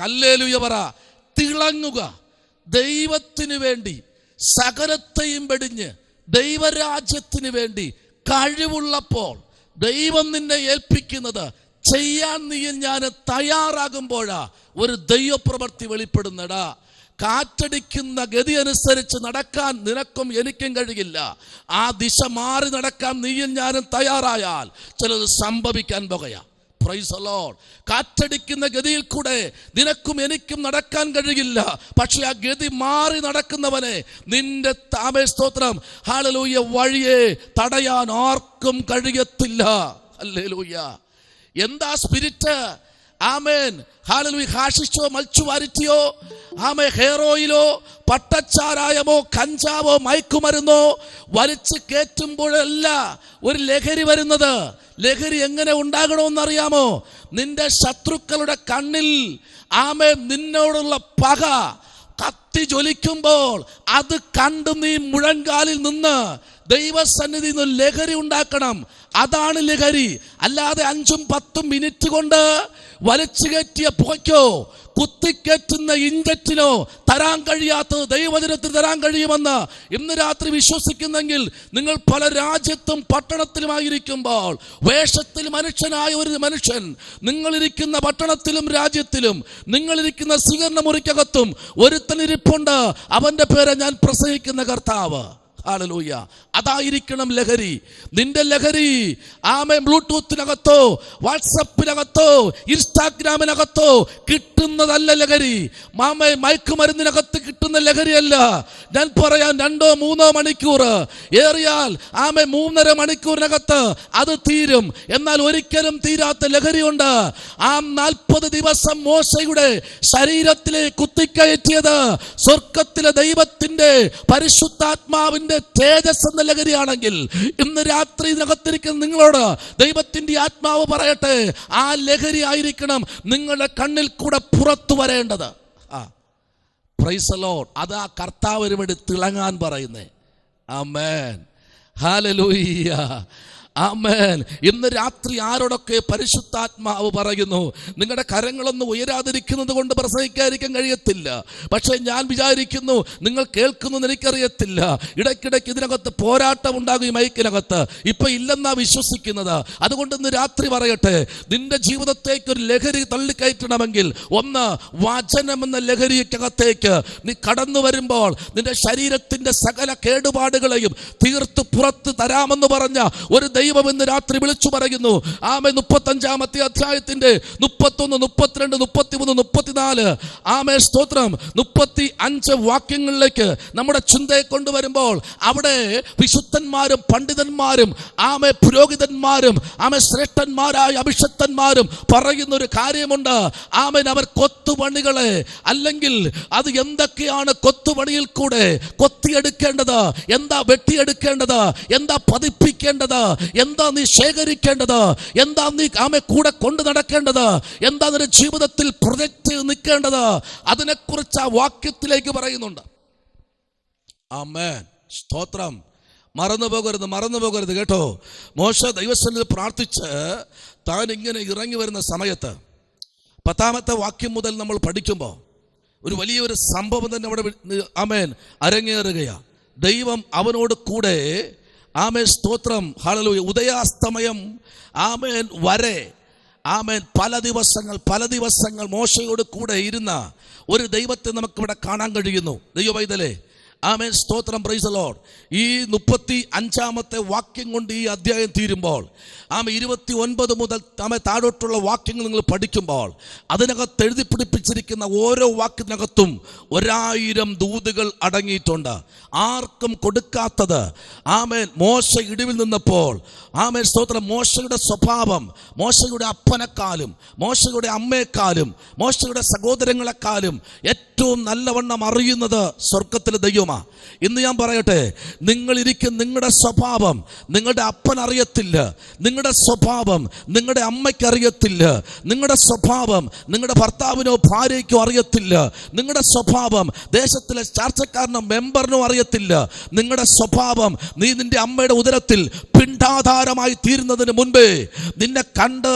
Hallelujah പറ. തിളങ്ങുക. ദൈവത്തിന് വേണ്ടി സകലത്തെയും വെടിഞ്ഞ് ദൈവരാജ്യത്തിന് വേണ്ടി കഴിവുള്ളപ്പോൾ ദൈവം നിന്നെ ഏൽപ്പിക്കുന്നത് ചെയ്യാൻ നീയും ഞാൻ തയ്യാറാകുമ്പോഴാ ഒരു ദൈവപ്രവൃത്തി വെളിപ്പെടുന്നടാ. കാറ്റടിക്കുന്ന ഗതി അനുസരിച്ച് നടക്കാൻ നിനക്കും എനിക്കും കഴിയില്ല. ആ ദിശ മാറി നടക്കാൻ നീയും ഞാനും തയ്യാറായാൽ ചിലത് സംഭവിക്കാൻ പോകുകയാ. Praise the Lord. കാറ്റടിക്കുന്ന ഗതിയിൽ കൂടെ നിനക്കും എനിക്കും നടക്കാൻ കഴിയില്ല. പക്ഷെ ആ ഗതി മാറി നടക്കുന്നവനെ നിന്റെ സ്തോത്രം ഹല്ലേലൂയ വഴിയെ തടയാൻ ആർക്കും കഴിയത്തില്ല. ഹല്ലേലൂയ. എന്താ സ്പിരിറ്റ്? ആമേൻ. ഹല്ലേലൂയ. ഹാഷിഷോ മൽച്ചുവാരിറ്റിയോ ഹെയർ ഓയിലോ പട്ടച്ചാരായമോ കഞ്ചാവോ മയക്കുമരുന്നോ വലിച്ചു കയറ്റുമ്പോഴല്ല ഒരു ലഹരി വരുന്നത്. ലഹരി എങ്ങനെ ഉണ്ടാകണമെന്നറിയാമോ? നിന്റെ ശത്രുക്കളുടെ കണ്ണിൽ നിന്നോടുള്ള പക കത്തി ജ്വലിക്കുമ്പോൾ അത് കണ്ട് നീ മുഴങ്കാലിൽ നിന്ന് ദൈവസന്നിധിയിൽ നിന്ന് ലഹരി ഉണ്ടാക്കണം. അതാണ് ലഹരി. അല്ലാതെ 5-10 മിനിറ്റ് കൊണ്ട് വലിച്ചു കയറ്റിയ പുകയ്ക്കോ കുത്തിക്കയറ്റുന്ന ഇഞ്ചറ്റിനോ തരാൻ കഴിയാത്തത് ദൈവവചനത്തിന് തരാൻ കഴിയുമെന്ന് ഇന്ന് രാത്രി വിശ്വസിക്കുന്നെങ്കിൽ നിങ്ങൾ പല രാജ്യത്തും പട്ടണത്തിലുമായിരിക്കുമ്പോൾ വേഷത്തിൽ മനുഷ്യനായ ഒരു മനുഷ്യൻ നിങ്ങളിരിക്കുന്ന പട്ടണത്തിലും രാജ്യത്തിലും നിങ്ങളിരിക്കുന്ന സ്വീകരണ മുറിക്കകത്തും ഒരുത്തനിരിപ്പുണ്ട്. അവന്റെ പേരെ ഞാൻ പ്രസംഗിക്കുന്ന കർത്താവ്. ഹല്ലേലൂയ. അതായിരിക്കണം ലഹരി. നിന്റെ ലഹരി ബ്ലൂടൂത്തിനകത്തോ വാട്സപ്പിനകത്തോ ഇൻസ്റ്റാഗ്രാമിനകത്തോ കിട്ടുന്നതല്ല ലഹരി. മയക്കുമരുന്നിനകത്ത് കിട്ടുന്ന ലഹരിയല്ല. ഞാൻ പറയാം, 2-3 മണിക്കൂർ ഏറിയാൽ 3.5 മണിക്കൂറിനകത്ത് അത് തീരും. എന്നാൽ ഒരിക്കലും തീരാത്ത ലഹരിയുണ്ട്. 40 ദിവസം മോശയുടെ ശരീരത്തിലേക്ക് കുത്തിക്കയറ്റിയത് സ്വർഗത്തിലെ ദൈവത്തിന്റെ പരിശുദ്ധാത്മാവിന്റെ തേജസ് എന്ന ലഹരിയാണെങ്കിൽ ഇന്ന് രാത്രി ഇതിനകത്തിരിക്കുന്ന നിങ്ങളോട് ദൈവത്തിന്റെ ആത്മാവ് പറയട്ടെ, ആ ലഹരി ആയിരിക്കണം നിങ്ങളുടെ കണ്ണിൽ കൂടെ പുറത്തു വരേണ്ടത്. Price the Lord. അതാ കർത്താവിന് വേണ്ടി തിളങ്ങാൻ പറയുന്നേ. ആമേൻ. ഹല്ലേലൂയ. ആമേൻ. ഇന്ന് രാത്രി ആരോടൊക്കെ പരിശുദ്ധാത്മാവ് പറയുന്നു. നിങ്ങളുടെ കരങ്ങളൊന്നും ഉയരാതിരിക്കുന്നത് കൊണ്ട് പ്രസംഗിക്കാതിരിക്കാൻ കഴിയത്തില്ല. പക്ഷെ ഞാൻ വിചാരിക്കുന്നു നിങ്ങൾ കേൾക്കുന്നു എനിക്കറിയത്തില്ല. ഇടയ്ക്കിടയ്ക്ക് ഇതിനകത്ത് പോരാട്ടം ഉണ്ടാകും. ഈ മൈക്കിനകത്ത് ഇപ്പൊ ഇല്ലെന്നാ വിശ്വസിക്കുന്നത്. അതുകൊണ്ട് ഇന്ന് രാത്രി പറയട്ടെ, നിന്റെ ജീവിതത്തേക്ക് ഒരു ലഹരി തള്ളിക്കയറ്റണമെങ്കിൽ ഒന്ന് വചനം എന്ന ലഹരിക്കകത്തേക്ക് നീ കടന്നു വരുമ്പോൾ നിന്റെ ശരീരത്തിന്റെ സകല കേടുപാടുകളെയും തീർത്ത് പുറത്ത് തരാമെന്ന് പറഞ്ഞ ഒരു ദൈവം ഇന്ന് രാത്രി വിളിച്ചു പറയുന്നു. 35-ാമത്തെ അധ്യായത്തിന്റെ 31, 32, 33, 34 സ്തോത്രം 35 വാക്യങ്ങളിലേക്ക് നമ്മുടെ ചിന്തയെ കൊണ്ടുവരുമ്പോൾ അവിടെ വിശുദ്ധന്മാരും പണ്ഡിതന്മാരും പുരോഹിതന്മാരും ശ്രേഷ്ഠന്മാരായ അഭിഷക്തന്മാരും പറയുന്ന ഒരു കാര്യമുണ്ട്. അവർ കൊത്തുപണികളെ അല്ലെങ്കിൽ അത് എന്തൊക്കെയാണ് കൊത്തുപണിയിൽ കൂടെ കൊത്തിയെടുക്കേണ്ടത്, എന്താ വെട്ടിയെടുക്കേണ്ടത്, എന്താ പതിപ്പിക്കേണ്ടത്, എന്താ നീ ശേഖരിക്കേണ്ടത്, എന്താ നീ കൂടെ കൊണ്ടു നടക്കേണ്ടത്, എന്താ നിന്റെ ജീവിതത്തിൽ പ്രൊജക്റ്റ് നിൽക്കേണ്ടത്, അതിനെക്കുറിച്ച് ആ വാക്യത്തിലേക്ക് പറയുന്നുണ്ട്. ആമേൻ. സ്തോത്രം. മറന്നു പോകരുത് കേട്ടോ. മോശ ദൈവസന്നിധിയിൽ പ്രാർത്ഥിച്ച് താൻ ഇങ്ങനെ ഇറങ്ങി വരുന്ന സമയത്ത് 10-ാമത്തെ വാക്യം മുതൽ നമ്മൾ പഠിക്കുമ്പോൾ ഒരു വലിയൊരു സംഭവം തന്നെ അവിടെ അരങ്ങേറുകയാ. ദൈവം അവനോട് കൂടെ സ്തോത്രം ഹല്ലേലൂയ ഉദയാസ്തമയം വരെ പല ദിവസങ്ങൾ മോശയോട് കൂടെ ഇരുന്ന ഒരു ദൈവത്തെ നമുക്കിവിടെ കാണാൻ കഴിയുന്നു. ദൈവവൈതലേ, സ്തോത്രം. Praise the Lord. ഈ 35-ാമത്തെ വാക്യം കൊണ്ട് ഈ അധ്യായം തീരുമ്പോൾ 29 മുതൽ താഴോട്ടുള്ള വാക്യങ്ങൾ നിങ്ങൾ പഠിക്കുമ്പോൾ അതിനകത്ത് എഴുതി പിടിപ്പിച്ചിരിക്കുന്ന ഓരോ വാക്യത്തിനകത്തും 1000 ദൂതുകൾ അടങ്ങിയിട്ടുണ്ട്. ആർക്കും കൊടുക്കാത്തത്. മോശ ഇടിവിൽ നിന്നപ്പോൾ സ്തോത്രം മോശയുടെ സ്വഭാവം മോശയുടെ അപ്പനെക്കാളും മോശയുടെ അമ്മയെക്കാളും മോശയുടെ സഹോദരങ്ങളെക്കാളും ഏറ്റവും നല്ലവണ്ണം അറിയുന്നത് സ്വർഗത്തിലെ ദൈവം. ദൈവമാ. ഇന്ന് ഞാൻ പറയട്ടെ, നിങ്ങളിരിക്കുന്ന നിങ്ങളുടെ സ്വഭാവം നിങ്ങളുടെ അപ്പൻ അറിയത്തില്ല, നിങ്ങളുടെ സ്വഭാവം നിങ്ങളുടെ അമ്മയ്ക്ക് അറിയത്തില്ല, നിങ്ങളുടെ സ്വഭാവം നിങ്ങളുടെ ഭർത്താവിനോ ഭാര്യയ്ക്കോ അറിയത്തില്ല, നിങ്ങളുടെ സ്വഭാവം ദേശത്തിലെ ചാർച്ചക്കാരനോ മെമ്പറിനോ അറിയത്തില്ല. നിങ്ങളുടെ സ്വഭാവം നീ നിന്റെ അമ്മയുടെ ഉദരത്തിൽ പിണ്ഡാധാരമായി തീരുന്നതിന് മുൻപേ നിന്നെ കണ്ട്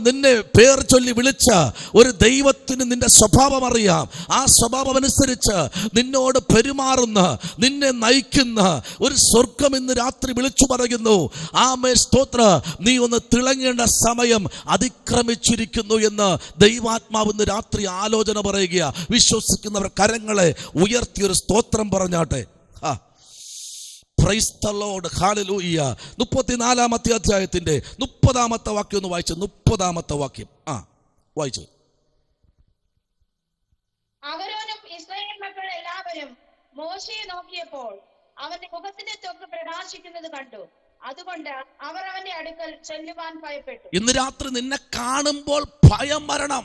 നിന്നെ പേർ ചൊല്ലി വിളിച്ച ഒരു ദൈവത്തിന് നിന്റെ സ്വഭാവം അറിയാം. ആ സ്വഭാവം അനുസരിച്ച് നിന്നോട് പെരുമാറുന്ന, നിന്നെ നയിക്കുന്ന ഒരു സ്വർഗം ഇന്ന് രാത്രി വിളിച്ചു പറയുന്നു. സ്തോത്ര, നീ ഒന്ന് തിളങ്ങേണ്ട സമയം അതിക്രമിച്ചിരിക്കുന്നു എന്ന് ദൈവാത്മാവ് ഇന്ന് രാത്രി ആലോചന പറയുക. വിശ്വസിക്കുന്നവർ കരങ്ങളെ ഉയർത്തിയൊരു സ്തോത്രം പറഞ്ഞാട്ടെ. പ്രൈസ് ദി ലോർഡ്, ഹല്ലേലൂയ. 34-ാമത്തെ അധ്യായത്തിന്റെ 30-ാമത്തെ വാക്യം ഒന്ന് വായിച്ചു. 30-ാമത്തെ വാക്യം വായിച്ചു. അഹരോനും ഇസ്രായേൽ മക്കൾ എല്ലാവരും മോശയെ നോക്കിയപ്പോൾ അവന്റെ മുഖത്തിന്റെ ത്വക്ക് പ്രകാശിക്കുന്നത് കണ്ടു. അതുകൊണ്ട് അവർ അവന്റെ അടുക്കൽ ചെല്ലുവാൻ ഭയപ്പെട്ടു. ഇന്ന് രാത്രി നിന്നെ കാണുമ്പോൾ ഭയം വരണം.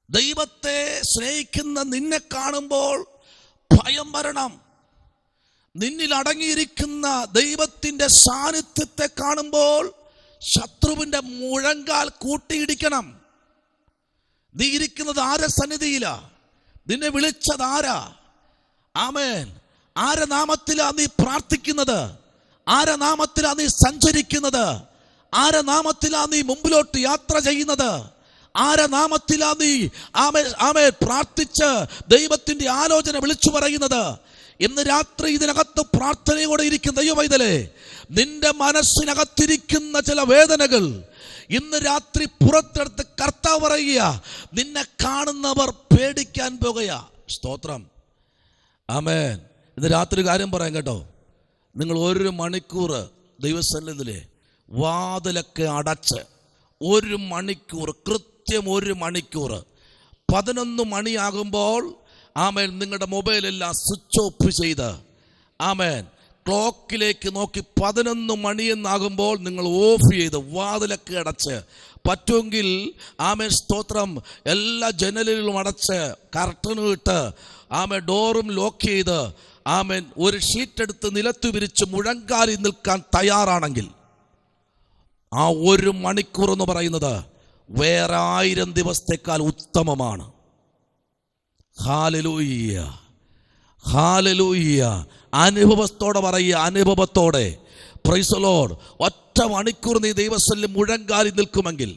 ദൈവത്തെ സ്നേഹിക്കുന്ന നിന്നെ കാണുമ്പോൾ ഭയം വരണം. നിന്നിൽ അടങ്ങിയിരിക്കുന്ന ദൈവത്തിന്റെ സാന്നിധ്യത്തെ കാണുമ്പോൾ ശത്രുവിന്റെ മുഴങ്കാൽ കൂട്ടിയിടിക്കണം. നീ ഇരിക്കുന്നത് ആരെ സന്നിധിയിലാ? നിന്നെ വിളിച്ചത് ആരാ? ആമേൻ. ആരെ നാമത്തിലാ നീ പ്രാർത്ഥിക്കുന്നത്? ആരെ നാമത്തിലാ നീ സഞ്ചരിക്കുന്നത്? ആരെ നാമത്തിലാ നീ മുമ്പിലോട്ട് യാത്ര ചെയ്യുന്നത്? ആരെ നാമത്തിലാ നീ പ്രാർത്ഥിച്ച് ദൈവത്തിന്റെ ആലോചന വിളിച്ചു പറയുന്നത്? ഇന്ന് രാത്രി ഇതിനകത്ത് പ്രാർത്ഥനയോടെ ഇരിക്കുന്ന ദൈവമൈതലേ, നിന്റെ മനസ്സിനകത്തിരിക്കുന്ന ചില വേദനകൾ ഇന്ന് രാത്രി പുറത്തെടുത്ത് കർത്താവ് പറയുക, നിന്നെ കാണുന്നവർ പേടിക്കാൻ പോകുകയാ. സ്തോത്രം, ആമേൻ. ഇന്ന് രാത്രി കാര്യം പറയാം കേട്ടോ. നിങ്ങൾ 1 മണിക്കൂർ ദൈവസന്നിധിയിലെ വാതിലൊക്കെ അടച്ച് 1 മണിക്കൂർ, കൃത്യം 1 മണിക്കൂർ, 11 മണിയാകുമ്പോൾ ആമേൻ നിങ്ങളുടെ മൊബൈലെല്ലാം സ്വിച്ച് ഓഫ് ചെയ്ത് ആമേൻ ക്ലോക്കിലേക്ക് നോക്കി 11 മണിയെന്നാകുമ്പോൾ നിങ്ങൾ ഓഫ് ചെയ്ത് വാതിലൊക്കെ അടച്ച്, പറ്റുമെങ്കിൽ ആമേൻ സ്തോത്രം എല്ലാ ജനലുകളും അടച്ച് കർട്ടനും ഇട്ട് ആമേൻ ഡോറും ലോക്ക് ചെയ്ത് ആമേൻ ഒരു ഷീറ്റ് എടുത്ത് നിലത്ത് വിരിച്ച് മുഴങ്കാലിൽ നിൽക്കാൻ തയ്യാറാണെങ്കിൽ ആ 1 മണിക്കൂർ എന്ന് പറയുന്നത് വേറെ 1000 ദിവസത്തേക്കാൾ ഉത്തമമാണ്. Hallelujah, hallelujah. അനുഭവത്തോടെ പറയുക, അനുഭവത്തോടെ. Price the Lord. 1 മണിക്കൂർ നീ ദൈവസന്നിധിയിൽ മുഴങ്കാലിൽ നിൽക്കുമെങ്കിൽ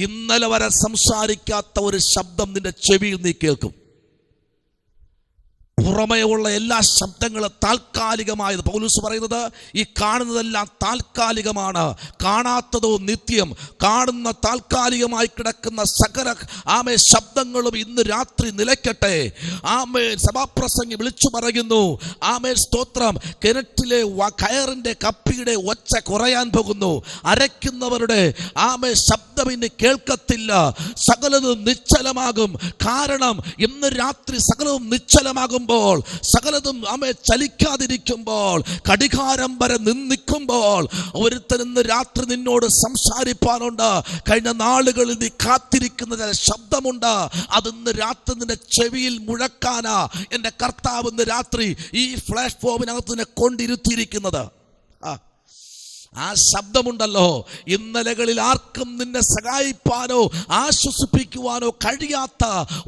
ഇന്നലെ വരെ സംസാരിക്കാത്ത ഒരു ശബ്ദം നിന്റെ ചെവിയിൽ നീ കേൾക്കും. പുറമേയുള്ള എല്ലാ ശബ്ദങ്ങളും താൽക്കാലികമായത്. പൗലോസ് പറയുന്നത് ഈ കാണുന്നതെല്ലാം താൽക്കാലികമാണ്, കാണാത്തതോ നിത്യം. കാണുന്ന താൽക്കാലികമായി കിടക്കുന്ന സകല ശബ്ദങ്ങളും ഇന്ന് രാത്രി നിലയ്ക്കട്ടെ. ആമേൻ. സഭാപ്രസംഗി വിളിച്ചു പറയുന്നു, ആമേൻ സ്തോത്രം, കിണറ്റിലെ കയറിന്റെ കപ്പിയുടെ ഒച്ച കുറയാൻ പോകുന്നു. അരയ്ക്കുന്നവരുടെ ശബ്ദം ഇനി കേൾക്കത്തില്ല. സകലതും നിശ്ചലമാകും. കാരണം ഇന്ന് രാത്രി സകലവും നിശ്ചലമാകും, സകലതും ചലിക്കാതിരിക്കുമ്പോൾ, കടികാരം വരെ നിൽക്കുമ്പോൾ ഒരുത്തൻ ഇന്ന് രാത്രി നിന്നോട് സംസാരിപ്പാനുണ്ട്. കഴിഞ്ഞ നാളുകളിൽ നീ കാത്തിരിക്കുന്ന ചില ശബ്ദമുണ്ട്. അതിന്ന് രാത്രി നിന്റെ ചെവിയിൽ മുഴക്കാനാ എൻ്റെ കർത്താവ് ഇന്ന് രാത്രി ഈ പ്ലാറ്റ്ഫോമിനകത്ത് നിന്നെ കൊണ്ടിരുത്തിയിരിക്കുന്നത്. ആ ശബ്ദമുണ്ടല്ലോ, ഇന്നലകളിൽ ആർക്കും നിന്നെ സഹായിപ്പാനോ ആശ്വസിപ്പിക്കുവാനോ കഴിയാത്ത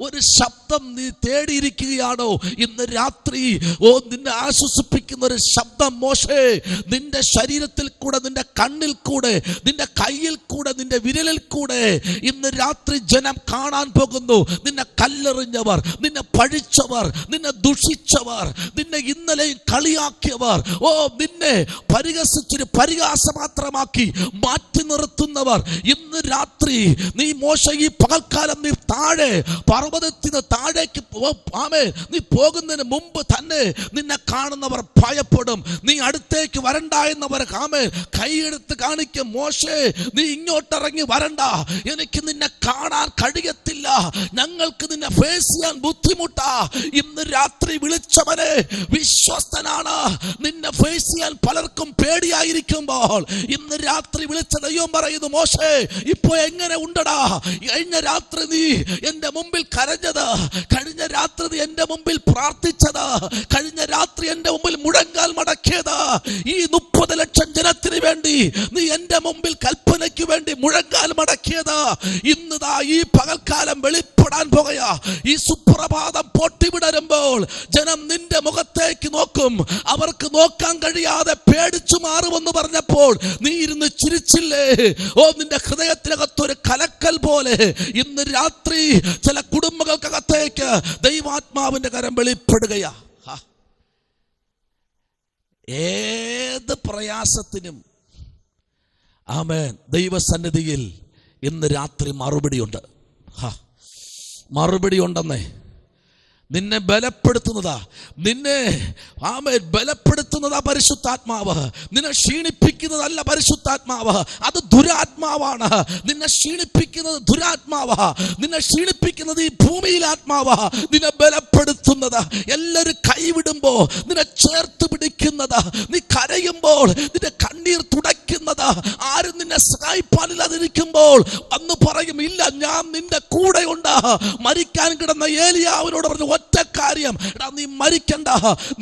ഒരു ശബ്ദം നീ തേടിയിരിക്കുകയാണോ? ഇന്ന് രാത്രി നിന്നെ ആശ്വസിപ്പിക്കുന്ന ഒരു ശബ്ദം മോശേ നിന്റെ ശരീരത്തിൽ കൂടെ, നിന്റെ കണ്ണിൽ കൂടെ, നിന്റെ കയ്യിൽ കൂടെ, നിന്റെ വിരലിൽ കൂടെ ഇന്ന് രാത്രി ജനം കാണാൻ പോകുന്നു. നിന്നെ കല്ലെറിഞ്ഞവർ, നിന്നെ പഴിച്ചവർ, നിന്നെ ദുഷിച്ചവർ, നിന്നെ ഇന്നലെയും കളിയാക്കിയവർ, നിന്നെ പരിഹസിച്ചൊരു മാത്രമാക്കി മാറ്റി നിർത്തുന്നവർ ഇന്ന് രാത്രി നീ മോശ ഈ പകൽക്കാലം നീ താഴെ പർവ്വതത്തിന് താഴേക്ക് നീ പോകുന്നതിന് മുമ്പ് തന്നെ നിന്നെ കാണുന്നവർ ഭയപ്പെടും. നീ അടുത്തേക്ക് വരണ്ട എന്നവർ കൈയെടുത്ത് കാണിക്കും, മോശേ നീ ഇങ്ങോട്ടിറങ്ങി വരണ്ട, എനിക്ക് നിന്നെ കാണാൻ കഴിയത്തില്ല, ഞങ്ങൾക്ക് നിന്നെ ഫേസ് ചെയ്യാൻ ബുദ്ധിമുട്ടാ. ഇന്ന് രാത്രി വിളിച്ചവനെ വിശ്വസ്തനാണ്. നിന്നെ ഫേസ് ചെയ്യാൻ പലർക്കും പേടിയായിരിക്കുമ്പോൾ വരുമ്പോൾ ഇന്ന് രാത്രി വിളിച്ച ദൈവം പറയുന്നു, മോശേ ഇപ്പോ എങ്ങനെ ഉണ്ടടാ? കഴിഞ്ഞ രാത്രി നീ എന്റെ മുമ്പിൽ കരഞ്ഞത്, കഴിഞ്ഞ രാത്രി നീ എന്റെ മുമ്പിൽ പ്രാർത്ഥിച്ചത്, കഴിഞ്ഞ രാത്രി എന്റെ മുമ്പിൽ മുഴങ്കാൽ മടക്കിയത്, ഈ 30 ലക്ഷം ജനത്തിന് വേണ്ടി നീ എന്റെ മുമ്പിൽ കൽപ്പനയ്ക്ക് വേണ്ടി മുഴങ്കാൽ മടക്കിയത് ഇന്നതാ ഈ പകൽക്കാലം വെളിപ്പെടാൻ പോകുക. ഈ സുപ്രഭാതം പൊട്ടിവിടരുമ്പോൾ ജനം നിന്റെ മുഖത്തേക്ക് നോക്കും. അവർക്ക് നോക്കാൻ കഴിയാതെ പേടിച്ചു മാറുമെന്ന് പറഞ്ഞപ്പോൾ നീ ഇരുന്ന് ചിരിച്ചില്ലേ? ഓ, നിന്റെ ഹൃദയത്തിനകത്തൊരു കലക്കൽ പോലെ ഇന്ന് രാത്രി ചില കുടുംബങ്ങൾക്കകത്തേക്ക് ദൈവാത്മാവിന്റെ കരം വെളിപ്പെടുകയാ. ഏത് പ്രയാസത്തിനും ആമേൻ ദൈവസന്നിധിയിൽ ഇന്ന് രാത്രി മറുപടിയുണ്ട്. മറുപടി ഉണ്ടെന്നേ. നിന്നെ ബലപ്പെടുത്തുന്നതാ, നിന്നെ ആമേൻ ബലപ്പെടുത്തുന്നതാ പരിശുദ്ധാത്മാവ്. നിന്നെ ക്ഷീണിപ്പിക്കുന്നതല്ല പരിശുദ്ധാത്മാവ്, അത് ദുരാത്മാവാണ്. നിന്നെ ക്ഷീണിപ്പിക്കുന്നത് ദുരാത്മാവാ, നിന്നെ ക്ഷീണിപ്പിക്കുന്നത് ഈ ഭൂമിയിലെ ആത്മാവാ. നിന്നെ ബലപ്പെടുത്തുന്നത്, എല്ലാവരും കൈവിടുമ്പോ നിന്നെ ചേർത്ത് പിടിക്കുന്നത്, നീ കരയുമ്പോൾ നിന്റെ കണ്ണീർ തുടയ്ക്കുന്നത്, ആരും നിന്നെ സഹായിപ്പാനില്ലാതിരിക്കുമ്പോൾ അന്ന് പറയും, ഇല്ല ഞാൻ നിന്റെ കൂടെ ഉണ്ട്. മരിക്കാൻ കിടന്ന ഏലിയാവിനോട് പറഞ്ഞു ഒറ്റ കാര്യം, നീ മരിക്കണ്ട,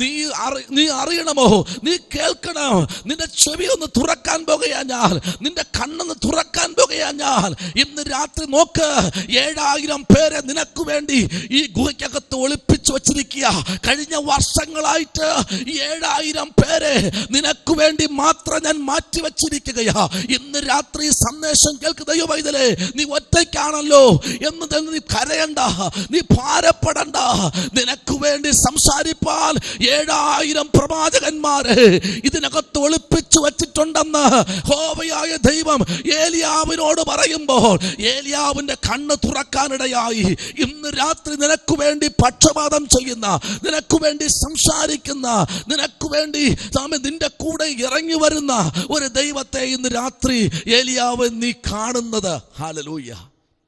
നീ അറിയണമോ, നീ കേൾക്കണം, നിന്റെ ചെവി ഒന്ന് തുറക്കാൻ പോകുകയാ ഞാൻ, നിന്റെ കണ്ണൊന്ന് തുറക്കാൻ പോകുകയാ ഞാൻ. ഇന്ന് രാത്രി നോക്ക്, 7000 പേരെ നിനക്ക് വേണ്ടി ഈ ഗുഹയ്ക്കകത്ത് ഒളിപ്പിച്ചു വച്ചിരിക്കുക. കഴിഞ്ഞ വർഷങ്ങളായിട്ട് 7000 പേരെ നിനക്ക് വേണ്ടി മാത്രം ഞാൻ മാറ്റി വച്ചിരിക്കുകയാ. ഇന്ന് രാത്രി സന്ദേശം കേൾക്ക് ദൈവമൈതലേ, നീ ഒറ്റയ്ക്കാണല്ലോ എന്ന് നീ കരയണ്ട, നീ ഭാരപ്പെടണ്ട. നിനക്ക് വേണ്ടി സംസാരിപ്പാൻ 7000 പ്രവാചകന്മാരെ ഇതിനകത്ത് ഒളിപ്പിച്ചു വച്ചിട്ടുണ്ടെന്ന് യഹോവയായ ദൈവം ഏലിയാവിനോട് പറയുമ്പോൾ ഏലിയാവിന്റെ കണ്ണ് തുറക്കാനിടയായി. ഇന്ന് രാത്രി നിനക്ക് വേണ്ടി പക്ഷപാതം ചെയ്യുന്ന, നിനക്ക് വേണ്ടി സംസാരിക്കുന്ന, നിനക്ക് വേണ്ടി നിന്റെ കൂടെ ഇറങ്ങി വരുന്ന ഒരു ദൈവത്തെ ഇന്ന് രാത്രി ഏലിയാവ് നീ കാണുന്നത്. Hallelujah,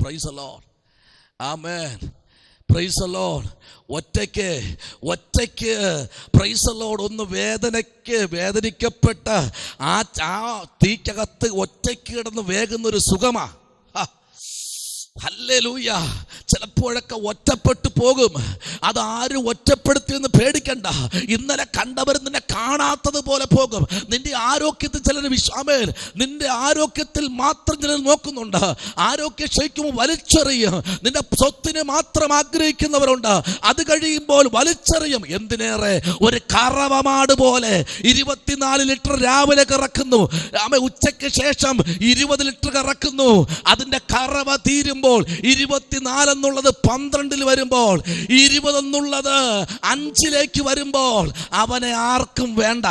praise the Lord, amen, praise the Lord. ഒറ്റയ്ക്ക് പ്രൈസ് ദി ലോർഡ് ഒന്ന് വേദനിക്കപ്പെട്ട ആ തീക്കകത്ത് ഒറ്റയ്ക്ക് കിടന്ന് വേകുന്നൊരു സുഖമാ. ഹല്ലേലൂയ. ചിലപ്പോഴൊക്കെ ഒറ്റപ്പെട്ടു പോകും. അതാരും ഒറ്റപ്പെടുത്തിയെന്ന് പേടിക്കണ്ട. ഇന്നലെ കണ്ടവർ നിന്നെ കാണാത്തത് പോലെ പോകും. നിന്റെ ആരോഗ്യത്തിൽ ചിലർ നിന്റെ ആരോഗ്യത്തിൽ മാത്രം ചിലർ നോക്കുന്നുണ്ട്. ആരോഗ്യം ക്ഷയിക്കുമ്പോൾ വലിച്ചെറിയും. നിന്റെ സ്വത്തിനെ മാത്രം ആഗ്രഹിക്കുന്നവരുണ്ട്. അത് കഴിയുമ്പോൾ വലിച്ചെറിയും. എന്തിനേറെ ഒരു കറവമാട് പോലെ 24 ലിറ്റർ രാവിലെ കറക്കുന്നു, ഉച്ചയ്ക്ക് ശേഷം 20 ലിറ്റർ കറക്കുന്നു. അതിന്റെ കറവ തീരുമ്പോൾ 24 എന്നുള്ളത് 12 വരുമ്പോൾ, 20 എന്നുള്ളത് 5 വരുമ്പോൾ അവനെ ആർക്കും വേണ്ട.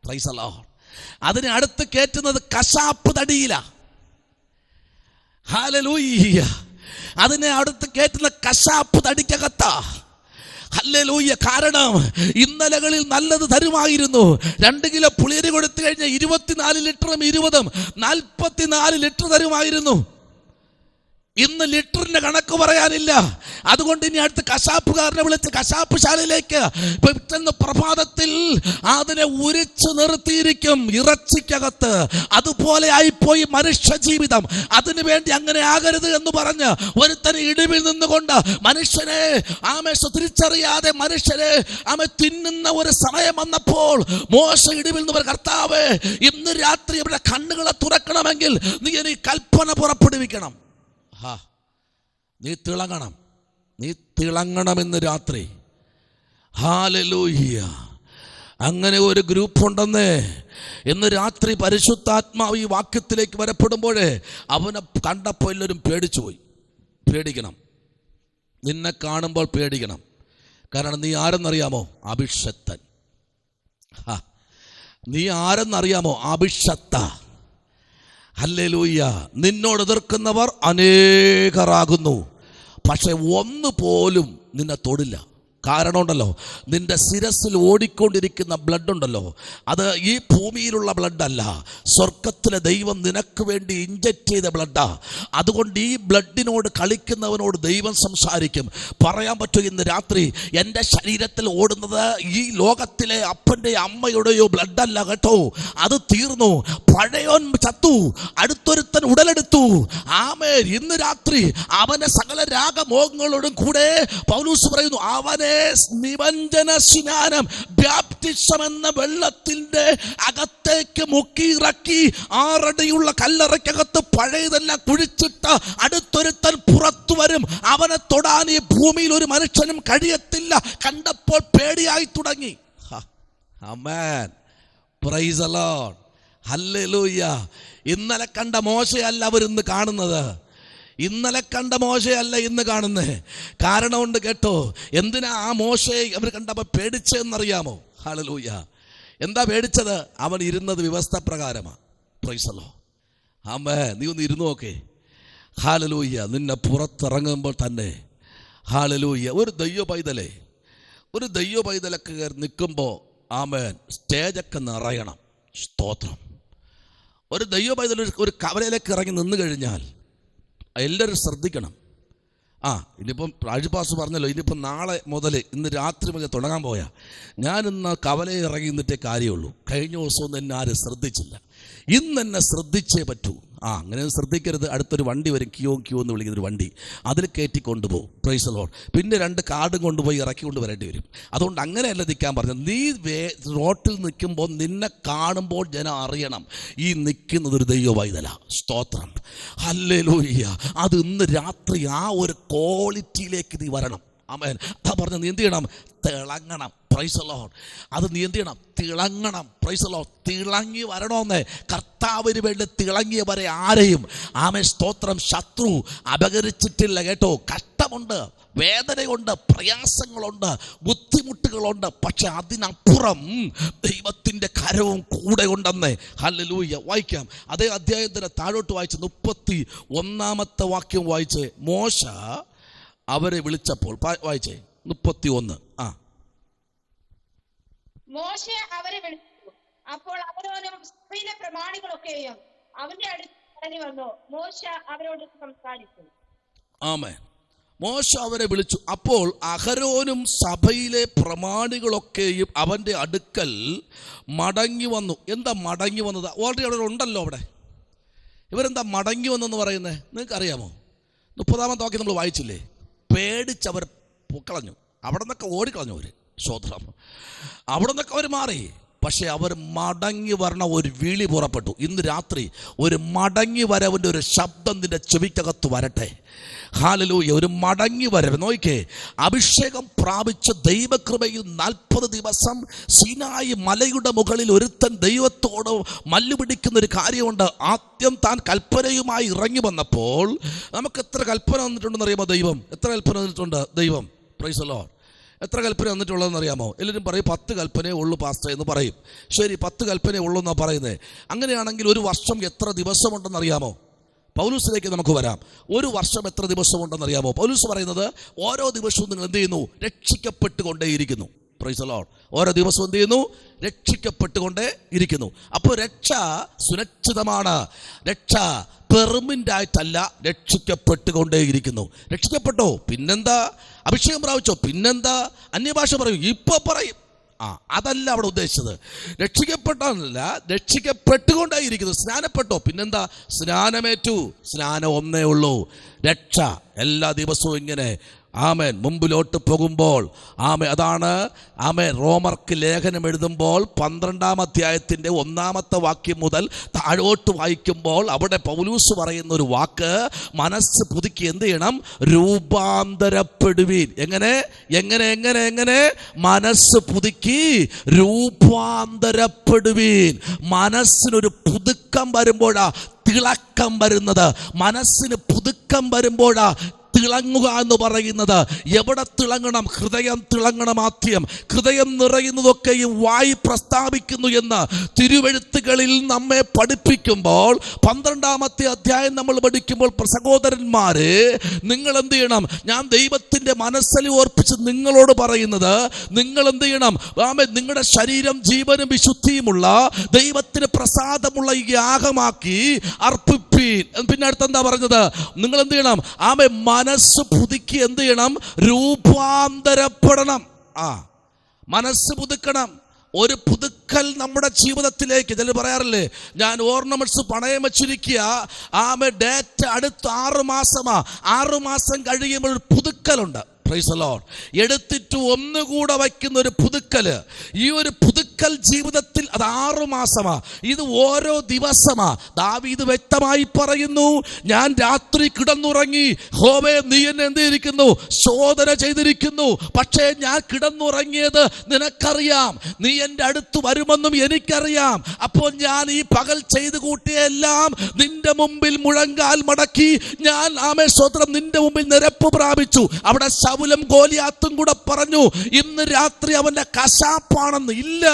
Price the Lord. അതിനെ അടുത്ത് കയറ്റുന്നത് കശാപ്പ് തടിയില. ഹല്ലേലൂയ. അതിനെ അടുത്ത് കയറ്റുന്ന കശാപ്പ് തടിക്കകത്താ. ഹല്ലേലൂയ. കാരണം ഇന്നലകളിൽ നല്ലത് തരുമായിരുന്നു. 2 കിലോ പുളിയരി കൊടുത്തു കഴിഞ്ഞാൽ 24 ലിറ്ററും 20 44 ലിറ്റർ തരുമായിരുന്നു. ഇന്ന് ലിറ്ററിന്റെ കണക്ക് പറയാനില്ല. അതുകൊണ്ട് ഇനി അടുത്ത് കശാപ്പുകാരനെ വിളിച്ച് കശാപ്പ് ശാലയിലേക്ക് പ്രഭാതത്തിൽ അതിനെ ഉരിച്ചു നിർത്തിയിരിക്കും ഇറച്ചിക്കകത്ത്. അതുപോലെ ആയിപ്പോയി മനുഷ്യ ജീവിതം. അതിനു വേണ്ടി അങ്ങനെ ആകരുത് എന്ന് പറഞ്ഞ് ഒരുത്തന് ഇടിവിൽ നിന്നുകൊണ്ട് മനുഷ്യനെ തിരിച്ചറിയാതെ മനുഷ്യരെ തിന്നുന്ന ഒരു സമയം വന്നപ്പോൾ മോശ ഇടിവിൽ നിന്ന് കർത്താവേ, ഇന്ന് രാത്രി ഇവിടെ കണ്ണുകളെ തുറക്കണമെങ്കിൽ നീ ഇനി കൽപ്പന പുറപ്പെടുവിക്കണം. നീ തിളങ്ങണമെന്ന് രാത്രി. ഹല്ലേലൂയ. അങ്ങനെ ഒരു ഗ്രൂപ്പ് ഉണ്ടെന്നേ. ഇന്ന് രാത്രി പരിശുദ്ധാത്മാവ് ഈ വാക്യത്തിലേക്ക് വരപ്പെടുമ്പോഴേ അവനെ കണ്ടപ്പോൾ എല്ലാവരും പേടിച്ചുപോയി. പേടിക്കണം, നിന്നെ കാണുമ്പോൾ പേടിക്കണം. കാരണം നീ ആരെന്നറിയാമോ? അഭിഷക്തൻ. നീ ആരെന്നറിയാമോ? അഭിഷക്ത. ഹല്ലേലൂയ. നിന്നോട് എതിർക്കുന്നവർ അനേകരാകുന്നു, പക്ഷെ ഒന്ന് പോലും നിന്നെ തൊടില്ല. കാരണം ഉണ്ടല്ലോ, നിന്റെ ശിരസിൽ ഓടിക്കൊണ്ടിരിക്കുന്ന ബ്ലഡ് ഉണ്ടല്ലോ, അത് ഈ ഭൂമിയിലുള്ള ബ്ലഡ് അല്ല, സ്വർഗത്തിലെ ദൈവം നിനക്ക് വേണ്ടി ഇഞ്ചക്ട് ചെയ്ത ബ്ലഡാ. അതുകൊണ്ട് ഈ ബ്ലഡിനോട് കളിക്കുന്നവനോട് ദൈവം സംസാരിക്കും. പറയാൻ പറ്റും, ഇന്ന് രാത്രി എൻ്റെ ശരീരത്തിൽ ഓടുന്നത് ഈ ലോകത്തിലെ അപ്പൻ്റെ അമ്മയുടെയോ ബ്ലഡല്ല കേട്ടോ, അത് തീർന്നു. പഴയോൻ ചത്തു, അടുത്തൊരുത്തൻ ഉടലെടുത്തു. ആമേൻ. ഇന്ന് രാത്രി അവനെ സകല രാഗമോഹങ്ങളോടും കൂടെ പൗലോസ് പറയുന്നു, അവനെ നിമഞ്ജന സ്നാനം, ബാപ്റ്റിസം എന്ന വെള്ളത്തിന്റെ അകത്തേക്ക് മുക്കിയിറക്കി 6 അടിയുള്ള കല്ലറയ്ക്കകത്ത് പഴയതെല്ലാം കുഴിച്ചിട്ട് അടുത്തൊരുത്തൻ പുറത്തു വരും. അവനെ തൊടാൻ ഈ ഭൂമിയിൽ ഒരു മനുഷ്യനും കഴിയത്തില്ല. കണ്ടപ്പോൾ പേടിയായി തുടങ്ങി. ആമേൻ. Praise the Lord. ഹല്ലേലൂയ. ഇന്നലെ കണ്ട മോശയല്ല അവരിന്ന് കാണുന്നത്. ഇന്നലെ കണ്ട മോശയല്ല ഇന്ന് കാണുന്നേ. കാരണമുണ്ട് കേട്ടോ. എന്തിനാ ആ മോശയെ അവർ കണ്ടപ്പോൾ പേടിച്ചെന്നറിയാമോ? ഹല്ലേലൂയ. എന്താ പേടിച്ചത്? അവൻ ഇരുന്നത് വ്യവസ്ഥ പ്രകാരമാണ്. Praise the Lord. ആമേൻ. നീ ഒന്ന് ഇരുന്നു നോക്കേ. ഹല്ലേലൂയ. നിന്നെ പുറത്തിറങ്ങുമ്പോൾ തന്നെ ഹല്ലേലൂയ, ഒരു ദൈവ പൈതലൊക്കെ കയറി നിൽക്കുമ്പോൾ ആമേൻ, സ്റ്റേജൊക്കെ നിറയണം. സ്തോത്രം. ഒരു ദൈവ പൈതൽ ഒരു കവലയിലേക്ക് ഇറങ്ങി നിന്ന് കഴിഞ്ഞാൽ എല്ലാവരും ശ്രദ്ധിക്കണം. ഇനിയിപ്പം രാജുപാസ് പറഞ്ഞല്ലോ, ഇനിയിപ്പം നാളെ മുതൽ ഇന്ന് രാത്രി മുതൽ തുടങ്ങാൻ പോയാൽ ഞാനിന്ന് കവലയിൽ ഇറങ്ങി നിന്നിട്ടേ കാര്യമുള്ളൂ. കഴിഞ്ഞ ദിവസമൊന്നും എന്നെ ആരും ശ്രദ്ധിച്ചില്ല. ഇന്ന് എന്നെ ശ്രദ്ധിച്ചേ പറ്റൂ. അങ്ങനെ ശ്രദ്ധിക്കരുത്. അടുത്തൊരു വണ്ടി വരും, ക്യൂ എന്ന് വിളിക്കുന്നൊരു വണ്ടി, അതിൽ കയറ്റി കൊണ്ടുപോകും. Price the Lord. പിന്നെ 2 കാർഡും കൊണ്ടുപോയി ഇറക്കി കൊണ്ട് വരേണ്ടി വരും. അതുകൊണ്ട് അങ്ങനെയല്ല നിൽക്കാൻ പറഞ്ഞത്. നീ റോട്ടിൽ നിൽക്കുമ്പോൾ നിന്നെ കാണുമ്പോൾ ജനം അറിയണം, ഈ നിൽക്കുന്നതൊരു ദൈവ പൈതല. സ്തോത്രം. ഹല്ലേലൂയ. അത് ഇന്ന് രാത്രി ആ ഒരു ക്വാളിറ്റിയിലേക്ക് നീ വരണം. ആമേൻ. അതാ പറഞ്ഞ, നീ എന്ത് ചെയ്യണം? തിളങ്ങണം. Praise the Lord. അത് നീ എന്ത് ചെയ്യണം? തിളങ്ങണം. Praise the Lord. തിളങ്ങി വരണമെന്ന്. കർത്താവിന് വേണ്ടി തിളങ്ങിയവരെ ആരെയും ആമേൻ സ്തോത്രം ശത്രു അപകരിച്ചിട്ടില്ല കേട്ടോ. കഷ്ടമുണ്ട്, വേദനയുണ്ട്, പ്രയാസങ്ങളുണ്ട്, ബുദ്ധിമുട്ടുകളുണ്ട്. പക്ഷെ അതിനപ്പുറം ദൈവത്തിൻ്റെ കരവും കൂടെ ഉണ്ടെന്ന്. ഹല്ലേലൂയ. വായിക്കാം. അതേ അധ്യായത്തിന് താഴോട്ട് വായിച്ച് 31 വാക്യം വായിച്ച്. മോശ അവരെ വിളിച്ചപ്പോൾ, വായിച്ചേ 31. മോശ അവരെ വിളിച്ചു. അപ്പോൾ അഹരോനും സഭയിലെ പ്രമാണികളൊക്കെയും അവന്റെ അടുത്ത് ഇറങ്ങി വന്നു. മോശ അവരോട് സംസാരിച്ചു. ആമേൻ. മോശ അവരെ വിളിച്ചു. അപ്പോൾ അഹരോനും സഭയിലെ പ്രമാണികളൊക്കെയും അവന്റെ അടുക്കൽ മടങ്ങി വന്നു. എന്താ മടങ്ങി വന്നത്? ഓൾറെഡി അവിടെ ഉണ്ടല്ലോ. അവിടെ ഇവരെന്താ മടങ്ങി വന്നെന്ന് പറയുന്നത്? നിങ്ങൾക്ക് അറിയാമോ? 30 വാക്യം നമ്മൾ വായിച്ചില്ലേ? പേടിച്ചവർ പൊക്കളഞ്ഞു. അവിടെ നിന്നൊക്കെ ഓടിക്കളഞ്ഞു അവർ. സ്വോത്രം. അവിടെ നിന്നൊക്കെ അവർ മാറി. പക്ഷെ അവർ മടങ്ങി വരണ ഒരു വിളി പുറപ്പെട്ടു. ഇന്ന് രാത്രി ഒരു മടങ്ങി വരവിൻ്റെ ഒരു ശബ്ദം നിന്റെ ചെവിക്കകത്ത് വരട്ടെ. ഹല്ലേലൂയ. ഒരു മടങ്ങി വരവ്. നോക്കിക്കേ, അഭിഷേകം പ്രാപിച്ച ദൈവകൃപയിൽ 40 ദിവസം സീനായി മലയുടെ മുകളിൽ ഒരുത്തൻ ദൈവത്തോട് മല്ലുപിടിക്കുന്ന ഒരു കാര്യമുണ്ട്. ആദ്യം താൻ കൽപ്പനയുമായി ഇറങ്ങി വന്നപ്പോൾ നമുക്ക് എത്ര കൽപ്പന വന്നിട്ടുണ്ടെന്ന് അറിയാമോ? ദൈവം എത്ര കൽപ്പന വന്നിട്ടുണ്ട്? ദൈവം. Price the Lord. എത്ര കൽപ്പന വന്നിട്ടുള്ളതെന്ന് അറിയാമോ? എല്ലാവരും പറയും 10 കൽപ്പനയേ ഉള്ളൂ പാസ്റ്റർ എന്ന് പറയും. ശരി, 10 കൽപ്പനയേ ഉള്ളൂ എന്നാണ് പറയുന്നത്. അങ്ങനെയാണെങ്കിൽ ഒരു വർഷം എത്ര ദിവസമുണ്ടെന്ന് അറിയാമോ? പൗലൂസിലേക്ക് നമുക്ക് വരാം. ഒരു വർഷം എത്ര ദിവസമുണ്ടെന്ന് അറിയാമോ? പൗലൂസ് പറയുന്നത് ഓരോ ദിവസവും നിങ്ങൾ എന്ത് ചെയ്യുന്നു? രക്ഷിക്കപ്പെട്ടുകൊണ്ടേയിരിക്കുന്നു. Praise the Lord. ഓരോ ദിവസവും എന്ത് ചെയ്യുന്നു? രക്ഷിക്കപ്പെട്ടുകൊണ്ടേ ഇരിക്കുന്നു. അപ്പോൾ രക്ഷ സുരക്ഷിതമാണ്. രക്ഷ പെർമനന്റ് ആയിട്ടല്ല, രക്ഷിക്കപ്പെട്ടുകൊണ്ടേയിരിക്കുന്നു. രക്ഷിക്കപ്പെട്ടോ? പിന്നെന്താ? അഭിഷേകം പ്രാപിച്ചോ? പിന്നെന്താ? അന്യഭാഷ പറയും, ഇപ്പൊ പറയും. അതല്ല അവിടെ ഉദ്ദേശിച്ചത്. രക്ഷിക്കപ്പെട്ടല്ല, രക്ഷിക്കപ്പെട്ടുകൊണ്ടേയിരിക്കുന്നു. സ്നാനപ്പെട്ടോ? പിന്നെന്താ? സ്നാനമേറ്റു. സ്നാനം ഒന്നേ ഉള്ളൂ. രക്ഷ എല്ലാ ദിവസവും ഇങ്ങനെ ആമേൻ മുമ്പിലോട്ട് പോകുമ്പോൾ അതാണ് റോമർക്ക് ലേഖനം എഴുതുമ്പോൾ 12-ാം അധ്യായത്തിൻ്റെ 1-ാമത്തെ വാക്യം മുതൽ താഴോട്ട് വായിക്കുമ്പോൾ അവിടെ പൗലൂസ് പറയുന്ന ഒരു വാക്ക്, മനസ്സ് പുതുക്കി എന്ത് ചെയ്യണം? രൂപാന്തരപ്പെടുവീൻ. എങ്ങനെ മനസ്സ് പുതുക്കി രൂപാന്തരപ്പെടുവീൻ. മനസ്സിനൊരു പുതുക്കം വരുമ്പോഴാ തിളക്കം വരുന്നത്. മനസ്സിന് പുതുക്കം വരുമ്പോഴാ തിളങ്ങുക എന്ന് പറയുന്നത് എവിടെ തിളങ്ങണം? ഹൃദയം തിളങ്ങണം. ആദ്യം ഹൃദയം നിറയുന്നതൊക്കെയും വായി പ്രസ്താവിക്കുന്നു എന്ന് തിരുവെഴുത്തുകളിൽ നമ്മെ പഠിപ്പിക്കുമ്പോൾ 12-ാമത്തെ അധ്യായം നമ്മൾ പഠിക്കുമ്പോൾ, സഹോദരന്മാരെ, നിങ്ങൾ എന്ത് ചെയ്യണം? ഞാൻ ദൈവത്തിന്റെ മനസ്സിൽ ഓർപ്പിച്ച് നിങ്ങളോട് പറയുന്നത്, നിങ്ങൾ എന്ത് ചെയ്യണം? നിങ്ങളുടെ ശരീരം ജീവനും വിശുദ്ധിയുമുള്ള ദൈവത്തിന് പ്രസാദമുള്ള യാഗമാക്കി അർപ്പിപ്പീൻ. പിന്നെ അടുത്തെന്താ പറഞ്ഞത്? നിങ്ങൾ എന്ത് ചെയ്യണം? മനസ്സ് പുതുക്കി എന്ത് ചെയ്യണം? രൂപാന്തരപ്പെടണം. മനസ്സ് പുതുക്കണം. ഒരു പുതുക്കൽ നമ്മുടെ ജീവിതത്തിലേക്ക്. ചിലർ പറയാറില്ലേ, ഞാൻ ഓർണമെന്റ്സ് പണയം വെച്ചിരിക്കുക, ഡേറ്റ് അടുത്ത 6 മാസമാ, 6 മാസം കഴിയുമ്പോൾ ഒരു പുതുക്കലുണ്ട്. Price the Lord. എടുത്തിട്ട് ഒന്നുകൂടെ വയ്ക്കുന്ന ഒരു പുതുക്കല്. ഈ ഒരു പുതുക്കൽ ജീവിതത്തിൽ അത് 6 മാസമാ, ഇത് ഓരോ ദിവസമാ. ദാവീദ് വ്യക്തമായി പറയുന്നു, ഞാൻ രാത്രി കിടന്നുറങ്ങി, യഹോവേ നീ എന്നെ എന്ത് ചെയ്തിരിക്കുന്നു? ശോധന ചെയ്തിരിക്കുന്നു. പക്ഷേ ഞാൻ കിടന്നുറങ്ങിയത് നിനക്കറിയാം, നീ എൻ്റെ അടുത്ത് വരുമെന്നും എനിക്കറിയാം. അപ്പോൾ ഞാൻ ഈ പകൽ ചെയ്തു കൂട്ടിയെല്ലാം നിന്റെ മുമ്പിൽ മുഴങ്കാൽ മടക്കി ഞാൻ സ്വത്രം നിന്റെ മുമ്പിൽ നിരപ്പ് പ്രാപിച്ചു. അവിടെ ശൗലും ഗോലിയാത്തും കൂടെ പറഞ്ഞു, ഇന്ന് രാത്രി അവന്റെ കശാപ്പാണെന്ന്. ഇല്ല,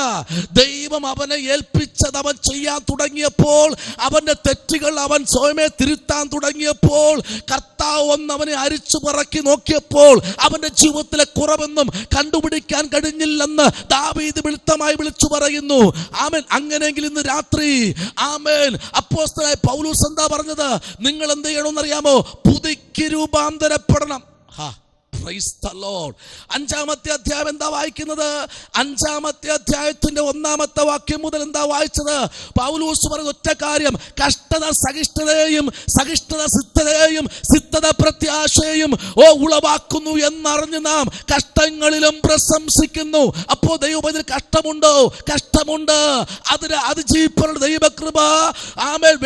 ദൈവം അവനെ ഏൽപ്പിച്ചത് അവൻ ചെയ്യാൻ തുടങ്ങിയപ്പോൾ, അവന്റെ തെറ്റുകൾ അവൻ സ്വയമേ തിരുത്താൻ തുടങ്ങിയപ്പോൾ, കർത്താവ് ഒന്ന് അവനെ അരിച്ചു പറക്കി നോക്കിയപ്പോൾ അവന്റെ ജീവിതത്തിലെ കുറവൊന്നും കണ്ടുപിടിക്കാൻ കഴിഞ്ഞില്ലെന്ന് ദാവീദ് വ്യക്തമായി വിളിച്ചു പറയുന്നു. ആമേൻ. അങ്ങനെയെങ്കിൽ ഇന്ന് രാത്രി അപ്പോസ്തലനായ പൗലോസ് എന്താ പറഞ്ഞത്? നിങ്ങൾ എന്ത് ചെയ്യണമെന്നറിയാമോ? പുതുക്കി രൂപാന്തരപ്പെടണം. Praise the Lord. 5-ാമത്തെ അധ്യായം എന്താ വായിക്കുന്നത്? 5-ാമത്തെ അധ്യായത്തിന്റെ 1-ാമത്തെ വാക്യം മുതൽ എന്താ വായിച്ചത്? പൗലോസ് പറഞ്ഞ ഒറ്റ കാര്യം, കഷ്ടത സഹിഷ്ണുതയെയും സഹിഷ്ണുത സിദ്ധതയെയും സിദ്ധത പ്രത്യാശയെയും ഉളവാക്കുന്നു എന്നറിഞ്ഞ് നാം കഷ്ടങ്ങളിലും പ്രശംസിക്കുന്നു. അപ്പോ ദൈവത്തിൽ കഷ്ടമുണ്ടോ? കഷ്ടമുണ്ട്. അതിന് അതിജീവിക്കാനുള്ള ദൈവകൃപ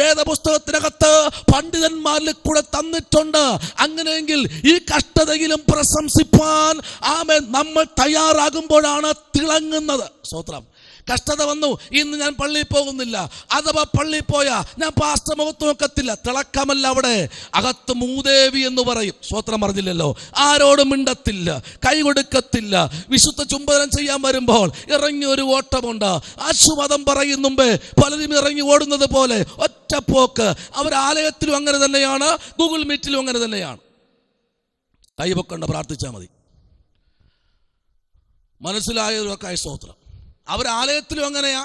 വേദപുസ്തകത്തിനകത്ത് പണ്ഡിതന്മാരിൽ കൂടെ തന്നിട്ടുണ്ട്. അങ്ങനെയെങ്കിൽ ഈ കഷ്ടതയിലും പ്രശംസിപ്പാൻ നമ്മൾ തയ്യാറാകുമ്പോഴാണ് തിളങ്ങുന്നത്. സ്തോത്രം. കഷ്ടത വന്നു, ഇന്ന് ഞാൻ പള്ളിയിൽ പോകുന്നില്ല, അഥവാ പള്ളിയിൽ പോയാ ഞാൻ പാസ്റ്റർ മുഖത്ത് നോക്കത്തില്ല. തിളക്കമല്ല അവിടെ, അകത്ത് മൂദേവി എന്ന് പറയും. സ്വത്രം പറഞ്ഞില്ലല്ലോ. ആരോടും മിണ്ടത്തില്ല, കൈ കൊടുക്കത്തില്ല. വിശുദ്ധ ചുംബനം ചെയ്യാൻ വരുമ്പോൾ ഇറങ്ങി ഒരു ഓട്ടമുണ്ട്. ആശീർവാദം പറയും മുമ്പേ പലരും ഇറങ്ങി ഓടുന്നത് പോലെ ഒറ്റപ്പോക്ക്. അവർ ആലയത്തിലും അങ്ങനെ തന്നെയാണ്, ഗൂഗിൾ മീറ്റിലും അങ്ങനെ തന്നെയാണ്. കൈപൊക്കണ്ട, പ്രാർത്ഥിച്ചാൽ മതി. മനസ്സിലായവർക്കായ സ്തോത്രം. അവർ ആലയത്തിലും അങ്ങനെയാ,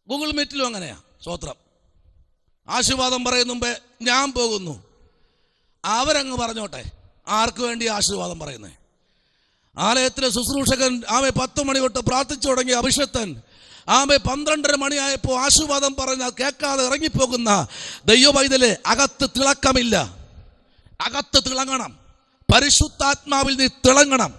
ഗൂഗിൾ മീറ്റിലും അങ്ങനെയാ. സ്തോത്രം. ആശീർവാദം പറയുന്ന മുമ്പേ ഞാൻ പോകുന്നു. അവരങ്ങ് പറഞ്ഞോട്ടെ, ആർക്ക് വേണ്ടി ആശീർവാദം പറയുന്നേ? ആലയത്തിലെ ശുശ്രൂഷകൻ 10 മണി തൊട്ട് പ്രാർത്ഥിച്ചു തുടങ്ങിയ അഭിഷക്തൻ 12:30 മണിയായപ്പോൾ ആശീർവാദം പറഞ്ഞാൽ കേൾക്കാതെ ഇറങ്ങിപ്പോകുന്ന ദൈവവൈതലെ, അകത്ത് തിളക്കമില്ല. അകത്ത് തിളങ്ങണം. പരിശുദ്ധാത്മാവിൽ നീ തിളങ്ങണം.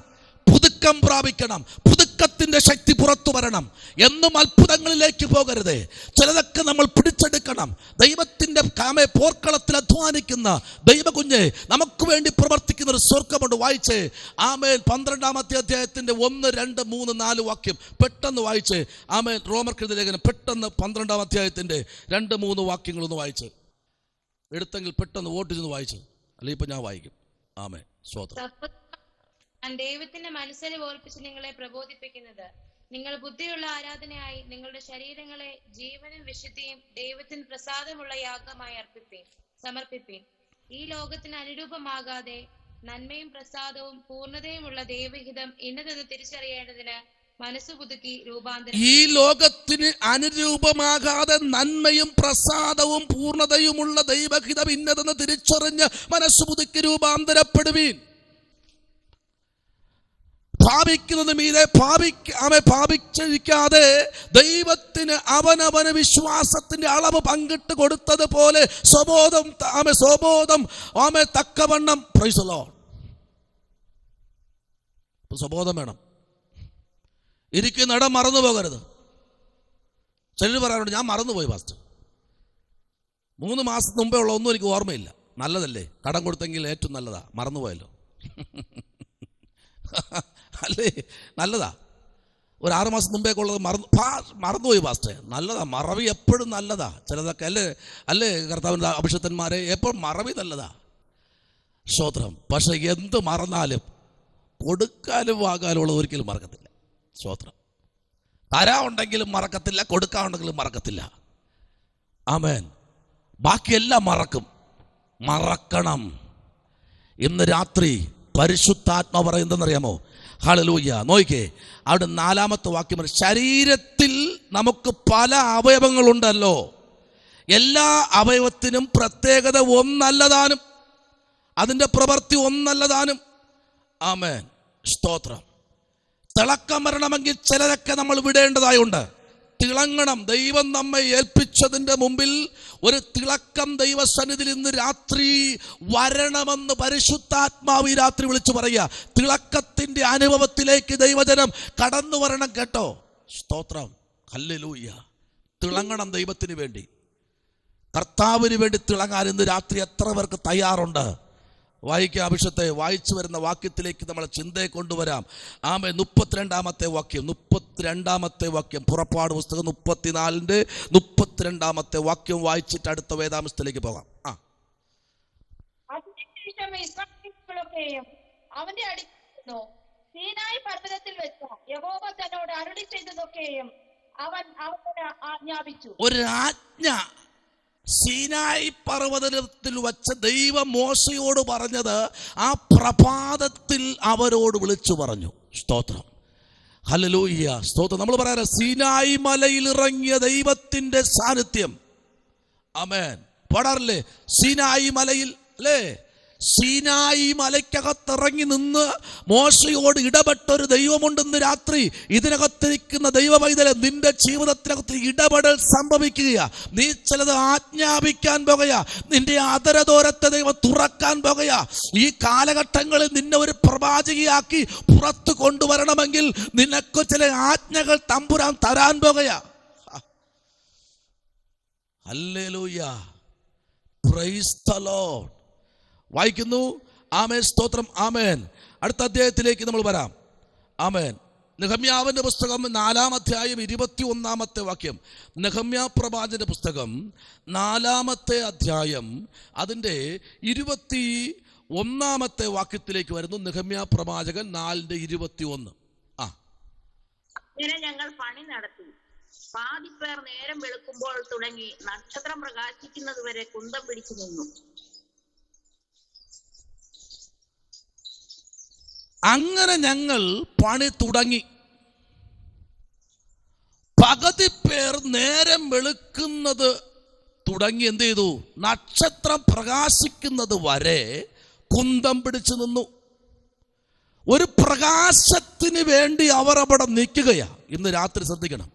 പുതുക്കം പ്രാപിക്കണം. പുതുക്കത്തിന്റെ ശക്തി പുറത്തു വരണം. എന്നും അത്ഭുതങ്ങളിലേക്ക് പോകരുത്. ചിലതൊക്കെ നമ്മൾ പിടിച്ചെടുക്കണം. ദൈവത്തിന്റെ പോർക്കളത്തിൽ അധ്വാനിക്കുന്ന ദൈവകുഞ്ഞെ, നമുക്ക് വേണ്ടി പ്രവർത്തിക്കുന്ന ഒരു സ്വർഗമുണ്ട്. വായിച്ചേ. 12-ാമത്തെ അധ്യായത്തിന്റെ 1, 2, 3, 4 വാക്യം പെട്ടെന്ന് വായിച്ചേ. റോമർക്കെഴുതിയ ലേഖനം പെട്ടെന്ന് 12-ാം അധ്യായത്തിന്റെ 2, 3 വാക്യങ്ങളൊന്ന് വായിച്ച് എടുത്തെങ്കിൽ പെട്ടെന്ന് വോട്ട് ചെയ്ത് വായിച്ചു. അല്ലെങ്കിൽ ഇപ്പൊ ഞാൻ വായിക്കും. ആമേൻ. സ്തോത്രം. ഞാൻ ദൈവത്തിന്റെ മനസ്സിനെ ഓർപ്പിച്ച് നിങ്ങളെ പ്രബോധിപ്പിക്കുന്നത്, നിങ്ങൾ ബുദ്ധിയുള്ള ആരാധനയായി നിങ്ങളുടെ ശരീരങ്ങളെ ജീവനും വിശുദ്ധിയും ദൈവത്തിന് പ്രസാദമുള്ള യാഗമായി സമർപ്പിപ്പീൻ. ഈ ലോകത്തിന് അനുരൂപമാകാതെ നന്മയും പ്രസാദവും പൂർണ്ണതയുമുള്ള ദൈവഹിതം ഇന്നതെന്ന് തിരിച്ചറിയേണ്ടതിന് മനസ്സ് പുതുക്കി രൂപാന്തരം. ഈ ലോകത്തിന് അനുരൂപമാകാതെ നന്മയും പ്രസാദവും പൂർണ്ണതയുമുള്ള ദൈവഹിതം ഇന്നതെന്ന് തിരിച്ചറിഞ്ഞ് മനസ്സ് പുതുക്കി രൂപാന്തരപ്പെടുവീൻ. ഭാവിക്കുന്നത് മീതെ ഭാവിച്ചിരിക്കാതെ ദൈവത്തിന് അവനവന് വിശ്വാസത്തിന്റെ അളവ് പങ്കിട്ട് കൊടുത്തതുപോലെ സ്വബോധം തക്കവണ്ണം. Price the Lord. സ്വബോധം വേണം. ഇരിക്കുന്നിടം മറന്നു പോകരുത്. ചിലർ പറയാറുണ്ട്, ഞാൻ മറന്നുപോയി പാസ്റ്റർ, 3 മാസത്തിന് മുമ്പേ ഉള്ള ഒന്നും എനിക്ക് ഓർമ്മയില്ല. നല്ലതല്ലേ? കടം കൊടുത്തെങ്കിൽ ഏറ്റവും നല്ലതാ. മറന്നുപോയല്ലോ. അല്ലേ? നല്ലതാ. ഒരു 6 മാസം മുമ്പേക്ക് ഉള്ളത് മറന്നുപോയി പാസ്റ്റേ. നല്ലതാ. മറവി എപ്പോഴും നല്ലതാ. ചിലതൊക്കെ അല്ലേ കർത്താവിൻ്റെ അഭിഷക്തന്മാരെ, എപ്പോഴും മറവി നല്ലതാ. സ്തോത്രം. പക്ഷെ എന്ത് മറന്നാലും കൊടുക്കാനും വാങ്ങാനുള്ള ഒരിക്കലും മറക്കത്തില്ല. സ്തോത്രം. തരാനുണ്ടെങ്കിലും മറക്കത്തില്ല, കൊടുക്കാനുണ്ടെങ്കിലും മറക്കത്തില്ല. ആമേൻ. ബാക്കിയെല്ലാം മറക്കും. മറക്കണം. ഇന്ന് രാത്രി പരിശുദ്ധാത്മാവ് പറയുന്നതെന്നറിയാമോ? ഹല്ലേലൂയ. നോക്കിക്കേ, അവിടെ 4-ാമത്തെ വാക്യം, ശരീരത്തിൽ നമുക്ക് പല അവയവങ്ങളുണ്ടല്ലോ, എല്ലാ അവയവത്തിനും പ്രത്യേകത ഒന്നല്ലതാനും, അതിൻ്റെ പ്രവൃത്തി ഒന്നല്ലതാനും. ആമേൻ. സ്തോത്രം. തിളക്കം വരണമെങ്കിൽ ചിലരൊക്കെ നമ്മൾ വിടേണ്ടതായുണ്ട്. തിളങ്ങണം. ദൈവം നമ്മെ ഏൽപ്പിച്ചതിൻ്റെ മുമ്പിൽ ഒരു തിളക്കം ദൈവസന്നിധിയിൽ ഇന്ന് രാത്രി വരണമെന്ന് പരിശുദ്ധാത്മാവ് ഈ രാത്രി വിളിച്ചു പറയുക. തിളക്കത്തിൻ്റെ അനുഭവത്തിലേക്ക് ദൈവജനം കടന്നു വരണം കേട്ടോ. സ്തോത്രം. ഹല്ലേലൂയ. തിളങ്ങണം ദൈവത്തിന് വേണ്ടി, കർത്താവിന് വേണ്ടി തിളങ്ങാൻ ഇന്ന് രാത്രി എത്ര പേർക്ക് തയ്യാറുണ്ട്? വായിക്കുക അഭിഷത്തെ. വായിച്ചു വരുന്ന വാക്യത്തിലേക്ക് നമ്മളെ ചിന്തയെ കൊണ്ടുവരാം. ആമേൻ. 32-ാമത്തെ വാക്യം, 32-ാമത്തെ വാക്യം, പുറപ്പാട് പുസ്തകം 34-ന്റെ 32-ാമത്തെ വാക്യം വായിച്ചിട്ട് അടുത്ത വേദാംശത്തിലേക്ക് പോകാം. അതിനുശേഷം ഇസ്രായേൽമക്കളൊക്കെയും അവന്റെ അടുത്ത് സീനായി പർവ്വതത്തിൽ വെച്ച് യഹോവ തന്നോട് അരുളി ചെയ്തതൊക്കെയും അവൻ അവരോട് ആജ്ഞാപിച്ചു. ഒരു ആജ്ഞ സീനായി പർവ്വതത്തിൽ വച്ച് ദൈവം മോശയോട് പറഞ്ഞത് ആ പ്രഭാതത്തിൽ അവരോട് വിളിച്ചു പറഞ്ഞു. സ്തോത്രം. ഹല്ലേലൂയ. സ്തോത്രം. നമ്മൾ പറയാറ് സീനായി മലയിൽ ഇറങ്ങിയ ദൈവത്തിന്റെ സാന്നിധ്യം. ആമേൻ. പാടാറില്ലേ? സീനായി മലയിൽ, അല്ലേ? സീനായി മലയ്ക്കകത്തിറങ്ങി നിന്ന് മോശയോട് ഇടപെട്ടൊരു ദൈവമുണ്ടെന്ന് രാത്രി ഇതിനകത്തിരിക്കുന്ന ദൈവ പൈതലെ, നിന്റെ ജീവിതത്തിനകത്ത് ഇടപെടൽ സംഭവിക്കുക. നീ ചിലത് ആജ്ഞാപിക്കാൻ പോകുക. നിന്റെ ആദരദോരത്തെ ദൈവം തുറക്കാൻ പോകുക. ഈ കാലഘട്ടങ്ങളിൽ നിന്നെ ഒരു പ്രവാചകിയാക്കി പുറത്തു കൊണ്ടുവരണമെങ്കിൽ നിനക്ക് ചില ആജ്ഞകൾ തമ്പുരാൻ തരാൻ പോകുക. ഹല്ലേലൂയ. Praise the Lord. വായിക്കുന്നു. ആമേൻ. സ്തോത്രം. ആമേൻ. അടുത്ത അധ്യായത്തിലേക്ക് നമ്മൾ വരാം. ആമേൻ. നെഹമ്യാവിന്റെ പുസ്തകം 4-ാം അധ്യായം 21-ാമത്തെ വാക്യം. നെഹമ്യാ പ്രവാചകന്റെ പുസ്തകം 4-ാമത്തെ അധ്യായം അതിൻ്റെ 21-ാമത്തെ വാക്യത്തിലേക്ക് വരുന്നു. നെഹമ്യാ പ്രവാചകൻ 4:21. ഇങ്ങനെ ഞങ്ങൾ പണി നടത്തി. പാതിപ്പേർ നേരം വെളുക്കുമ്പോൾ തുടങ്ങി നക്ഷത്രം പ്രകാശിക്കുന്നത് വരെ കുന്തം പിടിച്ചു നിന്നു. അങ്ങനെ ഞങ്ങൾ പണി തുടങ്ങി. പകുതി പേർ നേരം വെളുക്കുന്നത് തുടങ്ങി എന്ത് ചെയ്തു? നക്ഷത്രം പ്രകാശിക്കുന്നത് വരെ കുന്തം പിടിച്ചു നിന്നു. ഒരു പ്രകാശത്തിന് വേണ്ടി അവർ അവിടെ നിൽക്കുകയാ. ഇന്ന് രാത്രി ശ്രദ്ധിക്കണം.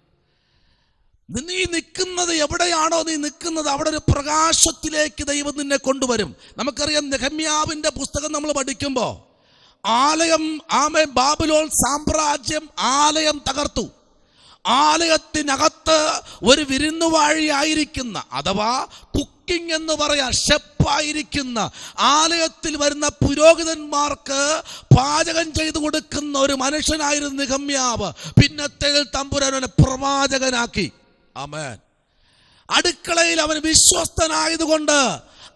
നീ നിൽക്കുന്നത് എവിടെയാണോ നീ നിൽക്കുന്നത്, അവിടെ ഒരു പ്രകാശത്തിലേക്ക് ദൈവം നിന്നെ കൊണ്ടുവരും. നമുക്കറിയാം, നെഹമ്യാവിന്റെ പുസ്തകം നമ്മൾ പഠിക്കുമ്പോൾ ആലയം, ആമേൻ, ബാബിലോൺ സാമ്രാജ്യം ആലയം തകർത്തു. ആലയത്തിനകത്ത് ഒരു വിരുന്നുവാഴിയായിരിക്കുന്ന, അഥവാ കുക്കിംഗ് എന്ന് പറയാം, ഷെഫായിരിക്കുന്ന, ആലയത്തിൽ വരുന്ന പുരോഹിതന്മാർക്ക് പാചകം ചെയ്തു കൊടുക്കുന്ന ഒരു മനുഷ്യനായിരുന്നു നെഹമ്യാവ്. പിന്നത്തേതിൽ തമ്പുരാനെ പ്രവാചകനാക്കി. ആമേൻ. അടുക്കളയിൽ അവൻ വിശ്വസ്തനായതുകൊണ്ട്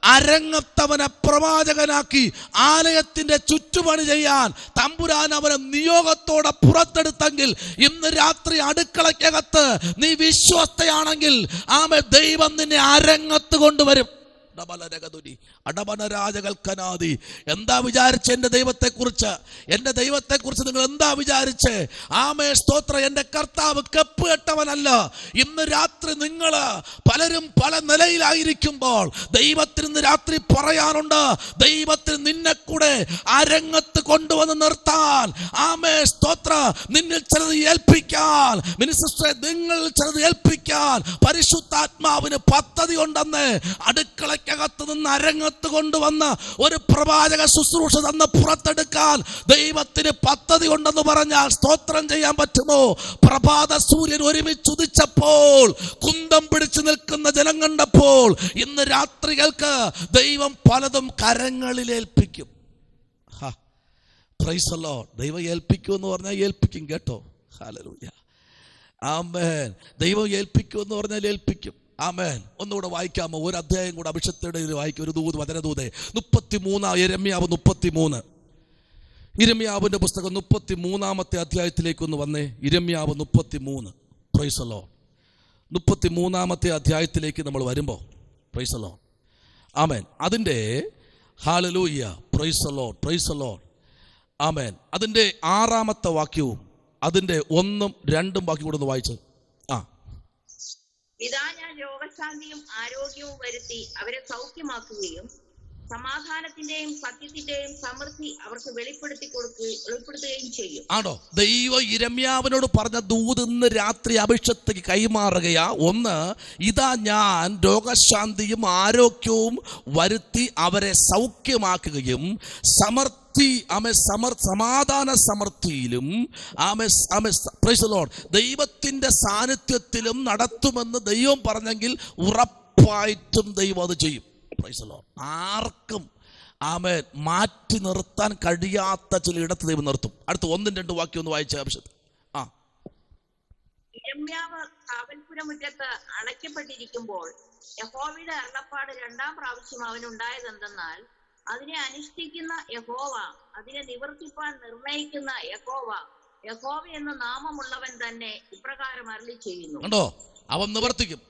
അരങ്ങത്തവനെ പ്രവാചകനാക്കി. ആലയത്തിന്റെ ചുറ്റുപണി ചെയ്യാൻ തമ്പുരാൻ അവനെ നിയോഗത്തോടെ പുറത്തെടുത്തെങ്കിൽ ഇന്ന് രാത്രി അടുക്കളയ്ക്കകത്ത് നീ വിശ്വസ്തയാണെങ്കിൽ ആമേ ദൈവം നിന്നെ അരങ്ങത്ത് കൊണ്ടുവരും. അടപനരാജകൽക്കനാദി. എന്താ വിചാരിച്ച് എൻ്റെ ദൈവത്തെക്കുറിച്ച്? എൻ്റെ ദൈവത്തെക്കുറിച്ച് നിങ്ങൾ എന്താ വിചാരിച്ച്? ആമേ സ്തോത്ര. എൻ്റെ കർത്താവ് കെപ്പ് കെട്ടവനല്ല. ഇന്ന് രാത്രി നിങ്ങൾ പലരും പല നിലയിലായിരിക്കുമ്പോൾ ദൈവത്തിന് ഇന്ന് രാത്രി പറയാനുണ്ട്. ദൈവത്തിന് നിന്നെ കൂടെ അരങ്ങത്ത് കൊണ്ടുവന്ന് നിർത്താൻ, ആമേ സ്തോത്ര, നിന്നിൽ ചിലത് ഏൽപ്പിക്കാൻ, മിനിസ്റ്ററെ നിങ്ങൾ ചിലത് ഏൽപ്പിക്കാൻ പരിശുദ്ധാത്മാവിന് പദ്ധതി ഉണ്ടെന്ന് അടുക്കളയ്ക്കകത്ത് നിന്ന് അരങ്ങത്ത് കൊണ്ടുവന്ന് ഒരു പ്രവാചക ശുശ്രൂഷ തന്ന് പുറത്തെടുക്കാൻ ദൈവത്തിന് പദ്ധതി ഉണ്ടെന്ന് പറഞ്ഞാൽ സ്തോത്രം ചെയ്യാൻ പറ്റുമോ? പ്രഭാത സൂര്യൻ ഒരുമിച്ച് ഉദിച്ചപ്പോൾ കുന്തം പിടിച്ചു നിൽക്കുന്ന ജനം കണ്ടപ്പോൾ ഇന്ന് രാത്രികൾക്ക് ദൈവം പലതും കരങ്ങളിൽ ഏൽപ്പിക്കും. Price the Lord. ദൈവം ഏൽപ്പിക്കും എന്ന് പറഞ്ഞാൽ ഏൽപ്പിക്കും കേട്ടോ. ഹല്ലേലൂയ. ആമേൻ. ദൈവം ഏൽപ്പിക്കും എന്ന് പറഞ്ഞാൽ ഏൽപ്പിക്കും. ആമേൻ. ഒന്നുകൂടെ വായിക്കാമോ? ഒരു അധ്യായം കൂടെ അഭിഷേകത്തോടെ വായിക്കും. ഒരു ദൂത്, വചനദൂത് 33 യിരെമ്യാവ് 33. യിരെമ്യാവിന്റെ പുസ്തകം 33-ാമത്തെ അധ്യായത്തിലേക്ക് ഒന്ന് വന്നേ. യിരെമ്യാവ് 33. Price the Lord. 33-ാമത്തെ അധ്യായത്തിലേക്ക് നമ്മൾ വരുമ്പോൾ പ്രൈസ് ദി ലോർഡ്. ആമേൻ. അതിൻ്റെ ഹല്ലേലൂയ, praise the Lord, praise the Lord. ആമേൻ. അതിൻ്റെ 6-ാമത്തെ വാക്യവും അതിൻ്റെ 1ഉം 2ഉം വാക്യം കൂടെ ഒന്ന് വായിച്ച്. ഇതാ ഞാൻ രോഗശാന്തിയും ആരോഗ്യവും വരുത്തി അവരെ സൗഖ്യമാക്കുകയും സമാധാനത്തിന്റെയും സത്യത്തിന്റെയും സമൃദ്ധി അവർക്ക് വെളിപ്പെടുത്തുകയും ചെയ്യും. ആണോ? ദൈവം യിരെമ്യാവിനോട് പറഞ്ഞ ദൂത് ഇന്ന് രാത്രി അഭിഷേകത്തേക്ക് കൈമാറുകയാ. ഒന്ന്, ഇതാ ഞാൻ രോഗശാന്തിയും ആരോഗ്യവും വരുത്തി അവരെ സൗഖ്യമാക്കുകയും സമാധാന സമൃദ്ധിയിലും പ്രൈസ് ദി ലോർഡ് ദൈവത്തിന്റെ സാന്നിധ്യത്തിലും നടത്തുമെന്ന് ദൈവം പറഞ്ഞെങ്കിൽ ഉറപ്പായിട്ടും ദൈവം അത് ചെയ്യും. Price the Lord. ആർക്കും ആമേൻ മാറ്റി നിർത്താൻ കഴിയാത്ത ചില ഇടത്ത് ദൈവം നിർത്തും. അടുത്ത 1-2 വാക്യം ഒന്ന് വായിച്ച അഭിഷേക്. യിരെമ്യാവ് കാവൽപുരമുറ്റത്ത് അടയ്ക്കപ്പെട്ടിരിക്കുമ്പോൾ യഹോവയുടെ അരുളപ്പാട് 2-ാം പ്രാവശ്യം അവനുണ്ടായതെന്തെന്നാൽ, അതിനെ അനുഷ്ഠിക്കുന്ന യഹോവ, അതിനെ നിവർത്തിപ്പാൻ നിർണയിക്കുന്ന യഹോവ എന്ന നാമമുള്ളവൻ തന്നെ ഇപ്രകാരം അരുളി ചെയ്യുന്നു. കണ്ടോ? അവൻ നിവർത്തിക്കും.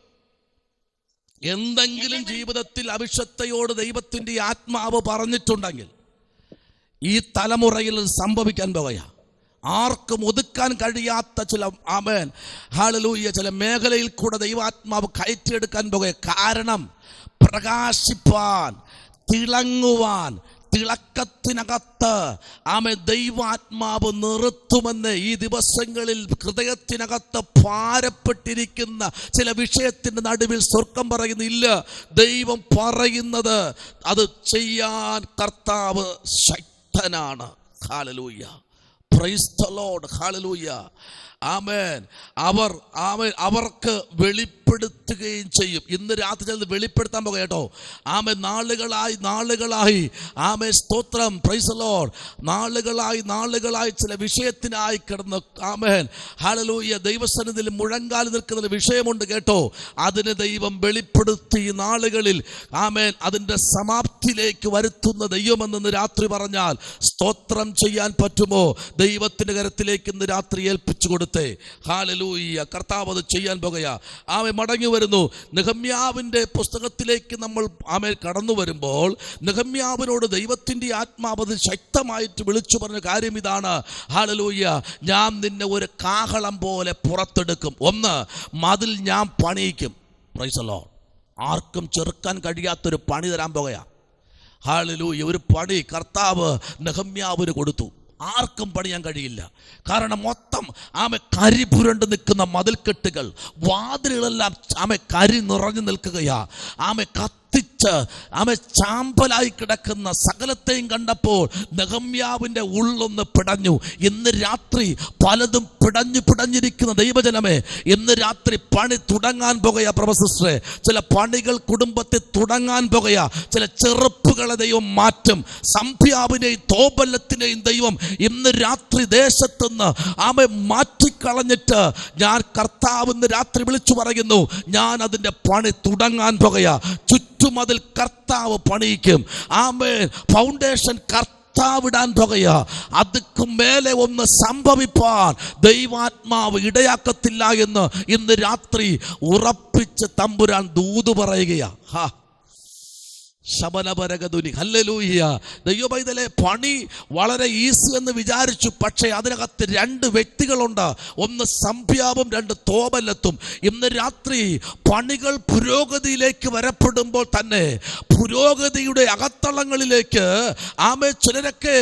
എന്തെങ്കിലും ജീവിതത്തിൽ അഭിഷേകത്തോട് ദൈവത്തിന്റെ ആത്മാവ് പറഞ്ഞിട്ടുണ്ടെങ്കിൽ ഈ തലമുറയിൽ സംഭവിക്കാൻ പോകുകയാ. ആർക്കും ഒതുക്കാൻ കഴിയാത്ത ചില ആമേൻ ഹല്ലേലൂയ ചില മേഖലയിൽ കൂടെ ദൈവാത്മാവ് കയറ്റിയെടുക്കാൻ പോകുക. കാരണം പ്രകാശിപ്പാൻ, തിളങ്ങുവാൻ, തിളക്കത്തിനകത്ത് ദൈവാത്മാവ് നിർത്തുമെന്ന് ഈ ദിവസങ്ങളിൽ ഹൃദയത്തിനകത്ത് ഭാരപ്പെട്ടിരിക്കുന്ന ചില വിഷയത്തിന്റെ നടുവിൽ സ്വർഗം പറയുന്നില്ല. ദൈവം പറയുന്നത് അത് ചെയ്യാൻ കർത്താവ് ശക്തനാണ്. ഹല്ലേലൂയ, പ്രൈസ് ദി ലോർഡ്, ഹല്ലേലൂയ. ആമേൻ. അവർക്ക് വെളിപ്പെടുത്തുകയും ചെയ്യും. ഇന്ന് രാത്രി ചിലത് വെളിപ്പെടുത്താൻ പോകുക കേട്ടോ. ആമേൻ. നാളുകളായി ആമേൻ, സ്തോത്രം, പ്രൈസ് ദി ലോർഡ്. നാളുകളായി ചില വിഷയത്തിനായി കിടന്ന് ആമേൻ ഹല്ലേലൂയ ദൈവസന്നിധിയിൽ മുഴങ്കാല് നിൽക്കുന്ന വിഷയമുണ്ട് കേട്ടോ. അതിന് ദൈവം വെളിപ്പെടുത്തി നാളുകളിൽ ആമേൻ അതിൻ്റെ സമാപ്തിയിലേക്ക് വരുത്തുന്ന ദൈവമെന്ന് രാത്രി പറഞ്ഞാൽ സ്തോത്രം ചെയ്യാൻ പറ്റുമോ? ദൈവത്തിന്റെ കരത്തിലേക്ക് ഇന്ന് രാത്രി ഏൽപ്പിച്ചു കൊടുത്തേ. ഹല്ലേലൂയ. കർത്താവ് അത് ചെയ്യാൻ പോകുകയാ. ആമേൻ. മടങ്ങി വരുന്നു. നെഹമ്യാവിന്റെ പുസ്തകത്തിലേക്ക് നമ്മൾ ആമേൻ കടന്നു വരുമ്പോൾ നെഹമ്യാവിനോട് ദൈവത്തിന്റെ ആത്മാവ് അത് ശക്തമായിട്ട് വിളിച്ചു പറഞ്ഞ കാര്യം ഇതാണ്. ഹല്ലേലൂയ. ഞാൻ നിന്നെ ഒരു കാഹളം പോലെ പുറത്തെടുക്കും. ഒന്ന്, മതിൽ ഞാൻ പണിയിക്കും. Price the Lord. ആർക്കും ചെറുക്കാൻ കഴിയാത്തൊരു പണി തരാൻ പോകുകയാ. ഹല്ലേലൂയ. ഒരു പണി കർത്താവ് നെഹമ്യാവിന് കൊടുത്തു. ആർക്കും പണിയാൻ കഴിയില്ല. കാരണം മൊത്തം കരി പുരണ്ട് നിൽക്കുന്ന മതിൽക്കെട്ടുകൾ, വാതിലുകളെല്ലാം കരി നിറഞ്ഞു നിൽക്കുകയാ. കത്തിച്ച് ചാമ്പലായി കിടക്കുന്ന സകലത്തെയും കണ്ടപ്പോൾ നെഹമ്യാവിന്റെ ഉള്ളൊന്ന് പിടഞ്ഞു. ഇന്ന് രാത്രി പലതും പിടഞ്ഞിരിക്കുന്ന ദൈവജനമേ, ഇന്ന് രാത്രി പണി തുടങ്ങാൻ പോകുകയാ. പ്രൊഫസറെ, ചില പണികൾ കുടുംബത്തെ തുടങ്ങാൻ പോകുകയാ. ചില ചെറുപ്പുകളെ ദൈവം മാറ്റും. സംഭ്യാവിനെയും തോബല്ലത്തിനെയും ദൈവം ഇന്ന് രാത്രി ദേശത്തുനിന്ന് മാറ്റിക്കളഞ്ഞിട്ട് ഞാൻ കർത്താവ് ഇന്ന് രാത്രി വിളിച്ചു പറയുന്നു, ഞാൻ അതിന്റെ പണി തുടങ്ങാൻ പോകുകയാ. ചുറ്റുമതിൽ കർത്താവ് പണിയിക്കും. ആമേൻ. ഫൗണ്ടേഷൻ കർത്താവിടാൻ പോകുകയാ. അതുക്കും മേലെ ഒന്ന് സംഭവിപ്പാൻ ദൈവാത്മാവ് ഇടയാക്കത്തില്ല എന്ന് ഇന്ന് രാത്രി ഉറപ്പിച്ച് തമ്പുരാൻ ദൂത് പറയുകയാ. ശബനപരകതുനി. ഹല്ലേലൂയ. ദൈവപൈതലെ, പണി വളരെ ഈസി എന്ന് വിചാരിച്ചു. പക്ഷേ അതിനകത്ത് 2 വ്യക്തികളുണ്ട്. ഒന്ന് സംഭ്യാവും, 2 തോബല്ലത്തും. ഇന്ന് രാത്രി പണികൾ പുരോഗതിയിലേക്ക് വരപ്പെടുമ്പോൾ തന്നെ പുരോഗതിയുടെ അകത്തളങ്ങളിലേക്ക് ചിലരൊക്കെ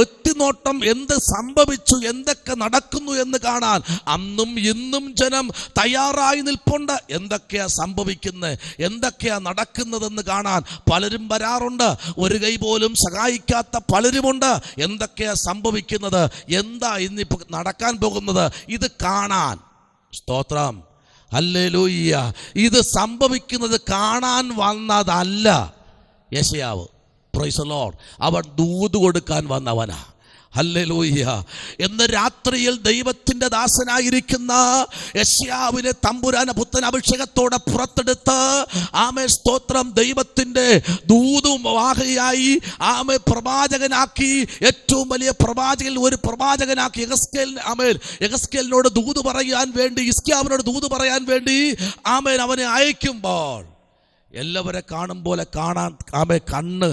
എത്തിനോട്ടം എന്ത് സംഭവിച്ചു, എന്തൊക്കെ നടക്കുന്നു എന്ന് കാണാൻ അന്നും ഇന്നും ജനം തയ്യാറായി നിൽപ്പുണ്ട്. എന്തൊക്കെയാ സംഭവിക്കുന്നത്, എന്തൊക്കെയാ നടക്കുന്നതെന്ന് കാണാൻ പലരും വരാറുണ്ട്. ഒരു കൈ പോലും സഹായിക്കാത്ത പലരുമുണ്ട്. എന്തൊക്കെയാ സംഭവിക്കുന്നത്, എന്താ ഇന്നിപ്പോ നടക്കാൻ പോകുന്നത്, ഇത് കാണാൻ. സ്തോത്രം, ഹല്ലേലൂയ. ഇത് സംഭവിക്കുന്നത് കാണാൻ വന്നതല്ല യെശയ്യാവ്. Price the Lord. അവൻ ദൂത് കൊടുക്കാൻ വന്നവനാ. ഹല്ലേലൂയ. എന്ന് രാത്രിയിൽ ദൈവത്തിന്റെ ദാസനായിരിക്കുന്ന യെശയ്യാവിനെ തമ്പുരാൻ പുത്തൻ അഭിഷേകത്തോടെ പുറത്തെടുത്ത് ആമേ സ്തോത്രം ദൈവത്തിന്റെ ദൂതും വാഹയായി ആമേ പ്രവാചകനാക്കി, ഏറ്റവും വലിയ പ്രവാചകൻ ഒരു പ്രവാചകനാക്കി യെഹെസ്കേലിനോട് ദൂത് പറയാൻ വേണ്ടി, ഹിസ്കിയാവിനോട് ദൂത് പറയാൻ വേണ്ടി ആമേൻ അവനെ അയക്കുമ്പോൾ എല്ലാവരെ കാണും പോലെ കാണാൻ കണ്ണ്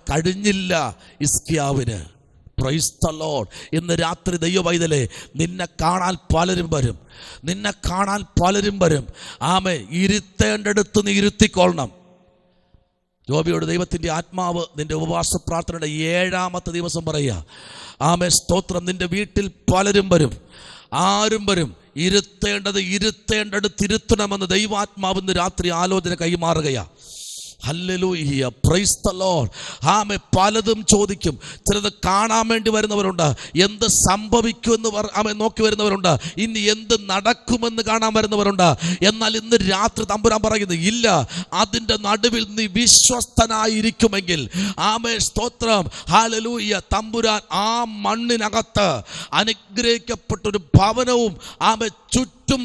കഴിഞ്ഞില്ല ഹിസ്കിയാവിന്. Price the Lord. ഇന്ന് രാത്രി ദൈവവൈതലേ, നിന്നെ കാണാൻ പലരും വരും, നിന്നെ കാണാൻ പലരും വരും. ഇരുത്തേണ്ടടുത്ത് നീ ഇരുത്തിക്കൊള്ളണം. ജോബിയോട് ദൈവത്തിൻ്റെ ആത്മാവ് നിന്റെ ഉപവാസ പ്രാർത്ഥനയുടെ 7ാമത്തെ ദിവസം പറയുക, സ്തോത്രം, നിന്റെ വീട്ടിൽ പലരും വരും, ആരും വരും. ഇരുത്തേണ്ടടുത്ത് ഇരുത്തണമെന്ന് ദൈവാത്മാവ് ഇന്ന് രാത്രി ആലോചന കൈമാറുകയാ. ഹല്ലേലൂയ, പ്രൈസ് ദി ലോർഡ്. പലതും ചോദിക്കും. ചിലത് കാണാൻ വേണ്ടി വരുന്നവരുണ്ട്, എന്ത് സംഭവിക്കുമെന്ന് നോക്കി വരുന്നവരുണ്ട്, ഇനി എന്ത് നടക്കുമെന്ന് കാണാൻ വരുന്നവരുണ്ട്. എന്നാൽ ഇന്ന് രാത്രി തമ്പുരാൻ പറയുന്നു, ഇല്ല, അതിൻ്റെ നടുവിൽ നീ വിശ്വസ്തനായിരിക്കുമെങ്കിൽ സ്തോത്രം, ഹല്ലേലൂയ, തമ്പുരാൻ ആ മണ്ണിനകത്ത് അനുഗ്രഹിക്കപ്പെട്ടൊരു ഭവനവും ചുറ്റും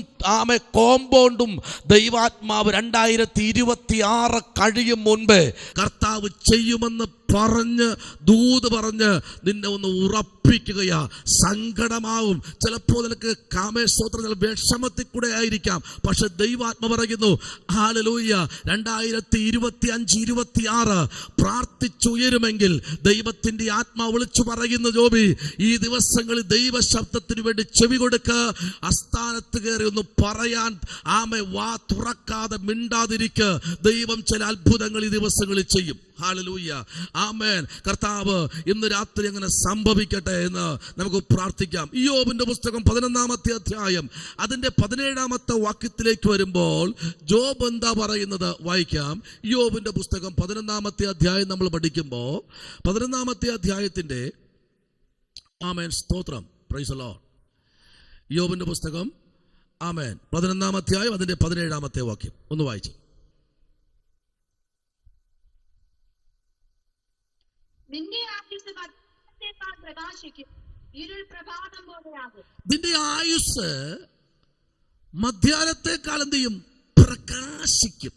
കോമ്പൗണ്ടും ദൈവാത്മാവ് 2026 കഴിയും മുൻപേ കർത്താവ് ചെയ്യുമെന്ന് പറഞ്ഞ് ദൂത് പറഞ്ഞ് നിന്നെ ഒന്ന് ഉറപ്പിക്കുകയാ. സങ്കടമാവും, ചിലപ്പോൾ നിനക്ക് കാമേശ്വത്ര വിഷമത്തിൽ കൂടെ ആയിരിക്കാം. പക്ഷെ ദൈവാത്മ പറയുന്നു, ഹല്ലേലൂയ, 2025-26 പ്രാർത്ഥിച്ചുയരുമെങ്കിൽ ദൈവത്തിന്റെ ആത്മാവ് വിളിച്ചു പറയുന്നു, ജോബി, ഈ ദിവസങ്ങളിൽ ദൈവശബ്ദത്തിന് വേണ്ടി ചെവി കൊടുക്ക. അസ്ഥാനത്ത് കയറി ഒന്ന് പറയാൻ വാ തുറക്കാതെ മിണ്ടാതിരിക്ക്. ദൈവം ചില അത്ഭുതങ്ങൾ ഈ ദിവസങ്ങളിൽ ചെയ്യും. ഹല്ലേലൂയ, ആമേൻ. കർത്താവ് ഇന്ന് രാത്രി അങ്ങനെ സംഭവിക്കട്ടെ എന്ന് നമുക്ക് പ്രാർത്ഥിക്കാം. ഇയ്യോബിന്റെ പുസ്തകം 11-ാമത്തെ അധ്യായം അതിന്റെ 17-ാമത്തെ വാക്യത്തിലേക്ക് വരുമ്പോൾ ജോബ് എന്താ പറയുന്നത് വായിക്കാം. ഇയ്യോബിന്റെ പുസ്തകം 11-ാമത്തെ അധ്യായം നമ്മൾ പഠിക്കുമ്പോൾ 11-ാമത്തെ അധ്യായത്തിന്റെ ആമേൻ സ്തോത്രം, പ്രൈസ് ദി ലോർഡ്. ഇയ്യോബിന്റെ പുസ്തകം ആമേൻ 11-ാം അധ്യായം അതിന്റെ 17-ാമത്തെ വാക്യം ഒന്ന് വായിച്ചു. നിന്റെ ആയുസ് മധ്യാഹ്നത്തേക്കാൾ പ്രകാശിക്കും, ഇരുൾ പ്രഭാതം പോലെയാകും. നിന്റെ ആയുസ് മധ്യാഹ്നത്തേക്കാൾ എന്ത് ചെയ്യും? പ്രകാശിക്കും.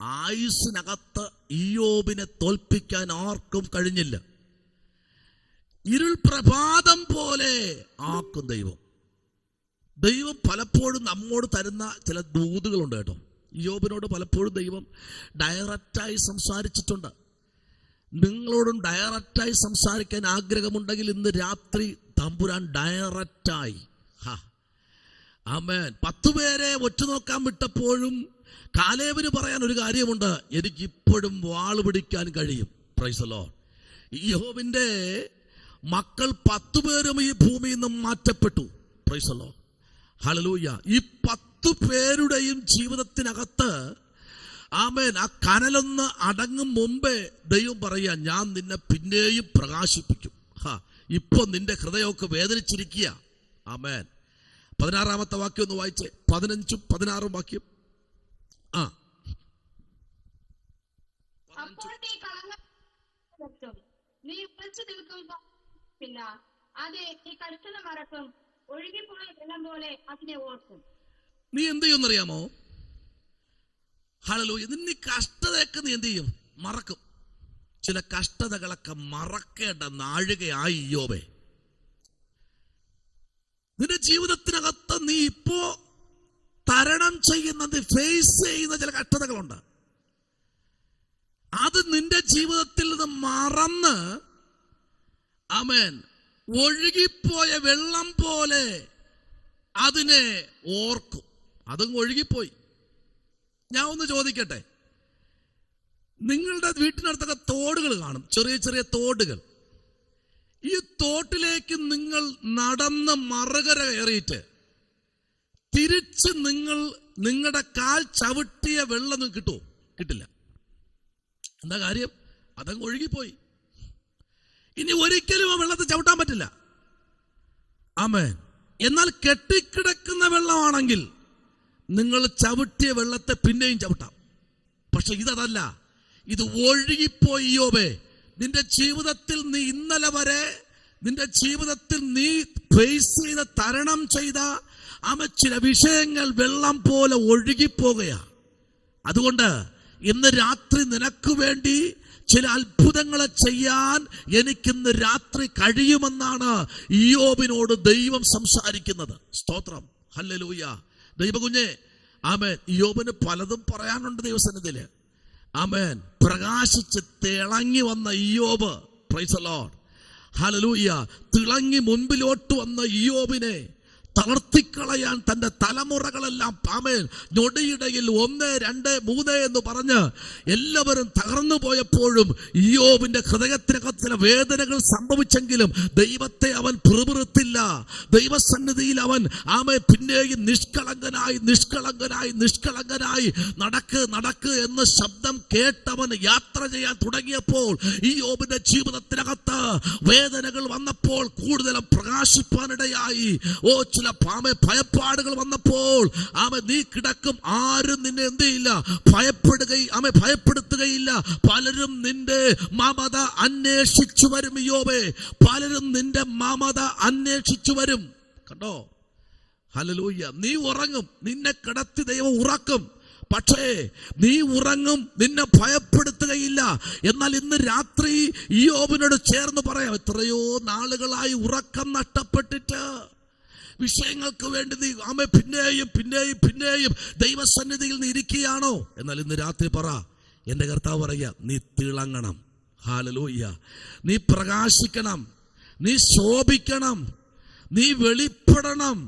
ആയുസ്സിനകത്ത് ഇയ്യോബിനെ തോൽപ്പിക്കാൻ ആർക്കും കഴിഞ്ഞില്ല. ഇരുൾ പ്രഭാതം പോലെ ആക്കും ദൈവം. ദൈവം പലപ്പോഴും നമ്മോട് തരുന്ന ചില ദൂതുകളുണ്ട് കേട്ടോ. ഇയ്യോബിനോട് പലപ്പോഴും ദൈവം ഡയറക്റ്റായി സംസാരിച്ചിട്ടുണ്ട്. നിങ്ങളോടും ഡയറക്റ്റായി സംസാരിക്കാൻ ആഗ്രഹമുണ്ടെങ്കിൽ ഇന്ന് രാത്രി തമ്പുരാൻ ഡയറക്റ്റായി ആമേൻ 10 പേരെ ഒറ്റുനോക്കാൻ വിട്ടപ്പോഴും കാലേബിന് പറയാൻ ഒരു കാര്യമുണ്ട്, എനിക്കിപ്പോഴും വാള് പിടിക്കാൻ കഴിയും. Price the Lord. ഇയ്യോബിന്റെ മക്കൾ 10 പേരും ഈ ഭൂമിയിൽ നിന്നും മാറ്റപ്പെട്ടു. Praise the Lord. ഹല്ലേലൂയ. ഈ 10 പേരുടെയും ജീവിതത്തിനകത്ത് ആമേൻ ആ കനലൊന്ന് അടങ്ങും മുമ്പേ ദൈവം പറയാ, ഞാൻ നിന്നെ പിന്നെയും പ്രകാശിപ്പിക്കും. ഇപ്പൊ നിന്റെ ഹൃദയമൊക്കെ വേദനിച്ചിരിക്കുക. ആമേൻ. 16-ാമത്തെ വാക്യം ഒന്ന് വായിച്ചേ. 15ഉം 16ഉം വാക്യം. നീ ഉറച്ചു നിൽക്കില്ല, അതെ, നീ കഴുത്തല മറക്കും, ഒഴുകിപ്പോയ വെള്ളം പോലെ അതിനെ ഓർക്കും. നീ എന്ത് ചെയ്യുമെന്നറിയാമോ? ഹല്ലേലൂയ. നിന്നെ കഷ്ടതയൊക്കെ നീ എന്ത് ചെയ്യും? മറക്കും. ചില കഷ്ടതകളൊക്കെ മറക്കേണ്ട നാഴികയായി ഇയ്യോബേ. നിന്റെ ജീവിതത്തിനകത്ത് നീ ഇപ്പോ തരണം ചെയ്യുന്നത്, ഫേസ് ചെയ്യുന്ന ചില കഷ്ടതകളുണ്ട്. അത് നിന്റെ ജീവിതത്തിൽ നിന്ന് മറന്ന് ആമേൻ ഒഴുകിപ്പോയ വെള്ളം പോലെ അതിനെ ഓർക്കും. അതും ഒഴുകിപ്പോയി. ഞാൻ ഒന്ന് ചോദിക്കട്ടെ, നിങ്ങളുടെ വീട്ടിനടുത്തൊക്കെ തോടുകൾ കാണും, ചെറിയ ചെറിയ തോടുകൾ. ഈ തോട്ടിലേക്ക് നിങ്ങൾ നടന്ന് മറുകര കയറിയിട്ട് തിരിച്ച് നിങ്ങളുടെ കാൽ ചവിട്ടിയ വെള്ളം കിട്ടുമോ? കിട്ടില്ല. എന്താ കാര്യം? അതങ്ങ് ഒഴുകിപ്പോയി. ഇനി ഒരിക്കലും ആ വെള്ളത്തെ ചവിട്ടാൻ പറ്റില്ല. ആമേൻ. എന്നാൽ കെട്ടിക്കിടക്കുന്ന വെള്ളമാണെങ്കിൽ നിങ്ങൾ ചവിട്ടിയ വെള്ളത്തെ പിന്നെയും ചവിട്ടാം. പക്ഷെ ഇതല്ല, ഇത് ഒഴുകിപ്പോയി. ഇയ്യോബേ, നിന്റെ ജീവിതത്തിൽ നീ ഇന്നലെ വരെ നിന്റെ ജീവിതത്തിൽ നീ ഫേസ് ചെയ്ത തരണം ചെയ്ത ചില വിഷയങ്ങൾ വെള്ളം പോലെ ഒഴുകിപ്പോകുകയാണ്. അതുകൊണ്ട് ഇന്ന് രാത്രി നിനക്ക് വേണ്ടി ചില അത്ഭുതങ്ങളെ ചെയ്യാൻ എനിക്കിന്ന് രാത്രി കഴിയുമെന്നാണ് ഇയ്യോബിനോട് ദൈവം സംസാരിക്കുന്നത്. സ്തോത്രം, ഹല്ലേലൂയ. ദൈവകുഞ്ഞെ, ആമേൻ. ഇയ്യോബിന് പലതും പറയാനുണ്ട് ദൈവസന്നിധിയില്. ആമേൻ. പ്രകാശിച്ച് തിളങ്ങി വന്ന ഇയ്യോബ്, പ്രൈസ് ദി ലോർഡ്, ഹല്ലേലൂയ. തിളങ്ങി മുൻപിലോട്ട് വന്ന ഇയ്യോബിനെ തളർത്തിക്കളയാൻ തന്റെ തലമുറകളെല്ലാം ആമേൻ ഞൊടിയിടയിൽ 1, 2, 3 എന്ന് പറഞ്ഞ് എല്ലാവരും തകർന്നു പോയപ്പോഴും ഇയ്യോബിന്റെ ഹൃദയത്തിനകത്ത് ചില വേദനകൾ സംഭവിച്ചെങ്കിലും ദൈവത്തെ അവൻ പിറുപിറുത്തില്ല. ദൈവസന്നിധിയിൽ അവൻ പിന്നെയും നിഷ്കളങ്കനായി നടക്ക് എന്ന ശബ്ദം കേട്ടവൻ യാത്ര ചെയ്യാൻ തുടങ്ങിയപ്പോൾ ഇയ്യോബിന്റെ ജീവിതത്തിനകത്ത് വേദനകൾ വന്നപ്പോൾ കൂടുതലും പ്രകാശിപ്പാനിടയായി. ചില ഭയപ്പാടുകൾ വന്നപ്പോൾ നീ കിടക്കും, ആരും നിന്നെ എന്ത് ചെയ്യില്ല, ഭയപ്പെടുത്തുകയില്ല. പലരും നിന്റെ മമത അന്വേഷിച്ചു വരും. ഇയ്യോബേ, പലരും നിന്റെ മമത അന്വേഷിച്ചു വരും. കണ്ടോ? ഹല്ലേലൂയ. നീ ഉറങ്ങും, നിന്നെ കിടത്തി ദൈവം ഉറക്കും. പക്ഷേ നീ ഉറങ്ങും, നിന്നെ ഭയപ്പെടുത്തുകയില്ല. എന്നാൽ ഇന്ന് രാത്രി ഇയ്യോബിനോട് ചേർന്ന് പറയാം, എത്രയോ നാളുകളായി ഉറക്കം നഷ്ടപ്പെട്ടിട്ട് വിഷയങ്ങൾക്ക് വേണ്ടി നീ പിന്നെയും ദൈവസന്നിധിയിൽ നീ ഇരിക്കുകയാണോ? എന്നാൽ ഇന്ന് രാത്രി പറ, എന്റെ കർത്താവ് പറയാ, നീ തിളങ്ങണം. ഹല്ലേലൂയ. നീ പ്രകാശിക്കണം, നീ ശോഭിക്കണം, നീ വെളിപ്പെടണം.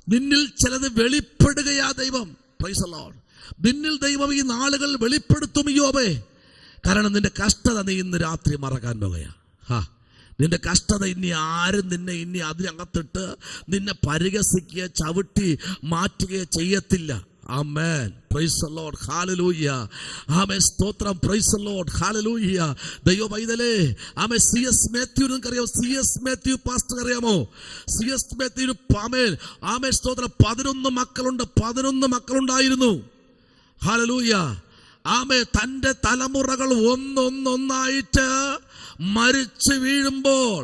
നിന്നിൽ ചിലത് വെളിപ്പെടുകയാ ദൈവം. Price the Lord. നിന്നിൽ ദൈവം ഈ നാളുകൾ വെളിപ്പെടുത്തും ഇയ്യോബേ. കാരണം നിന്റെ കഷ്ടത നീ ഇന്ന് രാത്രി മറക്കാൻ പോകുകയാ. നിന്റെ കഷ്ടത ഇനി ആരും നിന്നെ ഇനി അതിനകത്തിട്ട് നിന്നെ പരിഹസിക്കുകയോ ചവിട്ടി മാറ്റുകയോ ചെയ്യത്തില്ല. ആമേൻ. Praise the Lord. ഹല്ലേലൂയ. ആമേൻ. സ്തോത്രം. Praise the Lord. ഹല്ലേലൂയ. ദൈവ പൈതലേ, ആമേൻ. സി.എസ്. മാത്യു നിങ്ങൾക്കറിയാമോ? സി.എസ്. മാത്യു പാസ്റ്റർ അറിയാമോ? സി.എസ്. മാത്യു ആമേൻ. സ്തോത്രം. 11 മക്കളുണ്ട്. 11 മക്കളുണ്ടായിരുന്നു. ഹല്ലേലൂയ. ആമേൻ. തന്റെ തലമുറകൾ ഒന്നൊന്നായിട്ട് മരിച്ചു വീഴുമ്പോൾ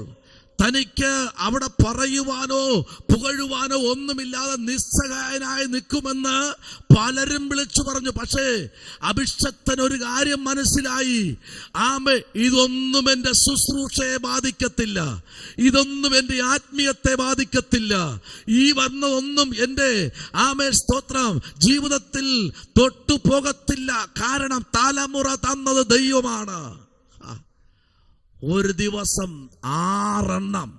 തനിക്ക് അവിടെ പറയുവാനോ പുകഴുവാനോ ഒന്നുമില്ലാതെ നിസ്സഹായനായി നിൽക്കുമെന്ന് പലരും വിളിച്ചു പറഞ്ഞു. പക്ഷേ അഭിഷക്തന് ഒരു കാര്യം മനസ്സിലായി. ഇതൊന്നും എന്റെ ശുശ്രൂഷയെ ബാധിക്കത്തില്ല, ഇതൊന്നും എന്റെ ആത്മീയത്തെ ബാധിക്കത്തില്ല, ഈ വന്നതൊന്നും എന്റെ സ്തോത്രം ജീവിതത്തിൽ തൊട്ടുപോകത്തില്ല. കാരണം തലമുറ തന്നത് ദൈവമാണ്. ഒരു ദിവസം 6 എണ്ണം.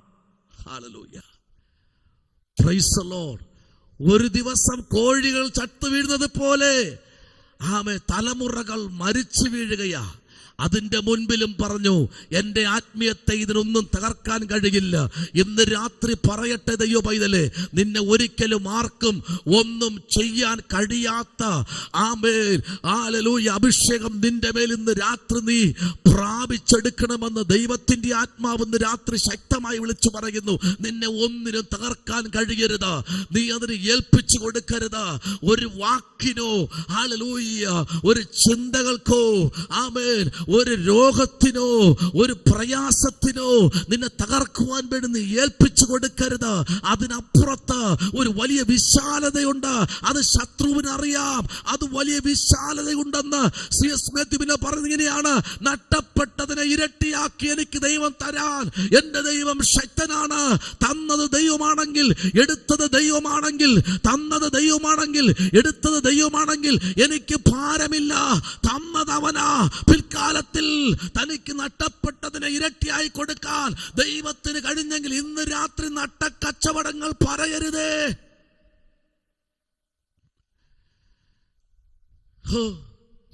ഹല്ലേലൂയ. Praise the Lord. ഒരു ദിവസം കോഴികൾ ചത്തു വീഴുന്നത് പോലെ തലമുറകൾ മരിച്ചു വീഴുകയാ. അതിന്റെ മുൻപിലും പറഞ്ഞു, എന്റെ ആത്മീയത്തെ ഇതിനൊന്നും തകർക്കാൻ കഴിയില്ല. ഇന്ന് രാത്രി പറയട്ടെ ദൈവ പൈതലേ, നിന്നെ ഒരിക്കലും ആർക്കും ഒന്നും ചെയ്യാൻ കഴിയാത്ത ഹല്ലേലൂയ അഭിഷേകം നിന്റെ മേൽ ഇന്ന് രാത്രി നീ പ്രാപിച്ചെടുക്കണമെന്ന് ദൈവത്തിന്റെ ആത്മാവ് ഇന്ന് രാത്രി ശക്തമായി വിളിച്ചു പറയുന്നു. നിന്നെ ഒന്നിനും തകർക്കാൻ കഴിയരുത്, നീ അതിന് ഏൽപ്പിച്ചു കൊടുക്കരുത്. ഒരു വാക്കിനോ ഹല്ലേലൂയ ഒരു ചിന്തകൾക്കോ ഒരു രോഗത്തിനോ ഒരു പ്രയാസത്തിനോ നിന്നെ തകർക്കുവാൻ വേണ്ടി നീ ഏൽപ്പിച്ചു കൊടുക്കരുത്. അതിനപ്പുറത്ത് ഒരു വലിയ വിശാലതയുണ്ട്. അത് ശത്രുവിന് അറിയാം. അത് വലിയ വിശാലതയുണ്ടെന്ന് സി.എസ്. മാത്യുവിനെ പറഞ്ഞിങ്ങനെയാണ്, നഷ്ടപ്പെട്ടതിനെ ഇരട്ടിയാക്കി എനിക്ക് ദൈവം തരാൻ എന്റെ ദൈവം ശക്തനാണ്. തന്നത് ദൈവമാണെങ്കിൽ, എടുത്തത് ദൈവമാണെങ്കിൽ, തന്നത് ദൈവമാണെങ്കിൽ, എടുത്തത് ദൈവമാണെങ്കിൽ എനിക്ക് ഭാരമില്ല. തന്നത് അവനാ. പിൽക്കാലത്തിൽ തനിക്ക് നഷ്ടപ്പെട്ടതിനെ ഇരട്ടിയായി കൊടുക്കാൻ ദൈവത്തിന് കഴിഞ്ഞെങ്കിൽ ഇന്ന് രാത്രി നട്ടക്കച്ചവടങ്ങൾ പറയരുതേ.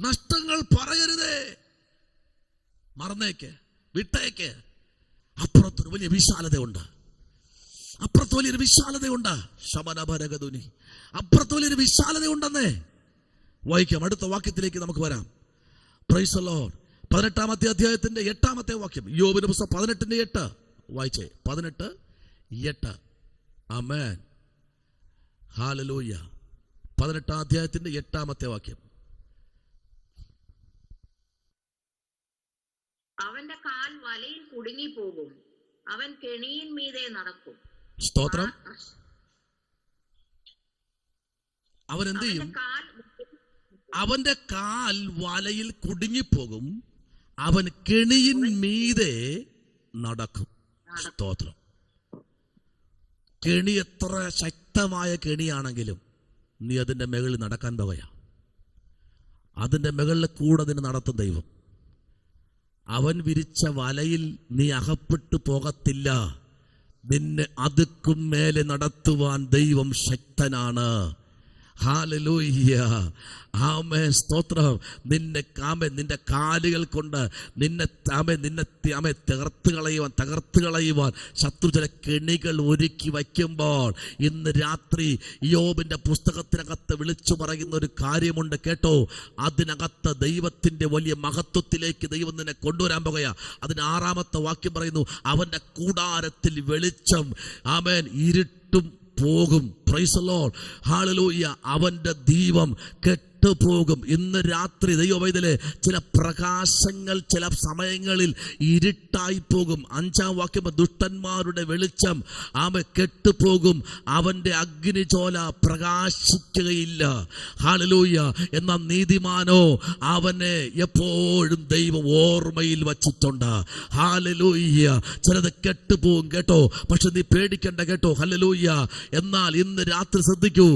നഷ്ടങ്ങൾ പറയരുതേ. മറന്നേക്ക്, വിട്ടേക്ക്. അപ്പുറത്തൊരു വലിയ വിശാലതയുണ്ട്. അപ്പുറത്ത് വലിയൊരു വിശാലതയുണ്ട്. ശമനഭരഗതുനി. അപ്പുറത്ത് വലിയൊരു വിശാലതയുണ്ടെന്നേ. വായിക്കാം. അടുത്ത വാക്യത്തിലേക്ക് നമുക്ക് വരാം. Price the Lord. 18-ാമത്തെ അധ്യായത്തിന്റെ 8-ാമത്തെ വാക്യം. യോബിന്റെ പുസ്തകം 18:8 വായിച്ചേ. 18:8. ആമേൻ. ഹല്ലേലൂയ. 18-ാം അധ്യായത്തിന്റെ 8-ാമത്തെ വാക്യം. അവന്റെ കാൽ വലയിൽ കുടുങ്ങിപ്പോകും, അവൻ കെണിയിൻ മീതെ നടക്കും. സ്തോത്രം. അവൻ എന്ത് ചെയ്യും? അവന്റെ കാൽ വലയിൽ കുടുങ്ങിപ്പോകും, അവൻ കെണിയിൻ മീതെ നടക്കും. സ്തോത്രം. കെണി എത്ര ശക്തമായ കെണിയാണെങ്കിലും നീ അതിന്റെ മുകളിൽ നടക്കാൻ പോകയാ. അതിന്റെ മുകളിൽ കൂടെ നിന്നെ നടത്തും ദൈവം. അവൻ വിരിച്ച വലയിൽ നീ അകപ്പെട്ടു പോകത്തില്ല. നിന്നെ അതുക്കും മേലെ നടത്തുവാൻ ദൈവം ശക്തനാണ്. ഹല്ലേലൂയ. ആമേൻ. സ്തോത്രം. നിന്റെ കാലുകൾ കൊണ്ട് നിന്നെ തകർത്ത് കളയുവാൻ ശത്രു ചില കെണികൾ ഒരുക്കി വയ്ക്കുമ്പോൾ ഇന്ന് രാത്രി യോബിന്റെ പുസ്തകത്തിനകത്ത് വിളിച്ചു പറയുന്ന ഒരു കാര്യമുണ്ട് കേട്ടോ. അതിനകത്ത് ദൈവത്തിന്റെ വലിയ മഹത്വത്തിലേക്ക് ദൈവം നിന്നെ കൊണ്ടുവരാൻ പോകുക. അതിന് 6-ാമത്തെ വാക്യം പറയുന്നു, അവന്റെ കൂടാരത്തിൽ വെളിച്ചം, ആമേൻ, ഇരുട്ടും പോകും. Price the Lord. ഹല്ലേലൂയ. അവന്റെ ദീപം കെട്ടുപോകും. ഇന്ന് രാത്രി ദൈവവൈതലേ ചില പ്രകാശങ്ങൾ ചില സമയങ്ങളിൽ ഇരുട്ടായി പോകും. 5-ാം വാക്യം, ദുഷ്ടന്മാരുടെ വെളിച്ചം കെട്ടുപോകും, അവന്റെ അഗ്നിജ്വാല പ്രകാശിക്കുകയില്ല. ഹല്ലേലൂയ. എന്നാൽ നീതിമാനോ അവനെ എപ്പോഴും ദൈവം ഓർമ്മയിൽ വച്ചിട്ടുണ്ട്. ഹല്ലേലൂയ. ചിലത് കെട്ടുപോകും കേട്ടോ, പക്ഷെ നീ പേടിക്കണ്ട കേട്ടോ. ഹല്ലേലൂയ. എന്നാൽ ഇന്ന് രാത്രി ശ്രദ്ധിക്കൂ.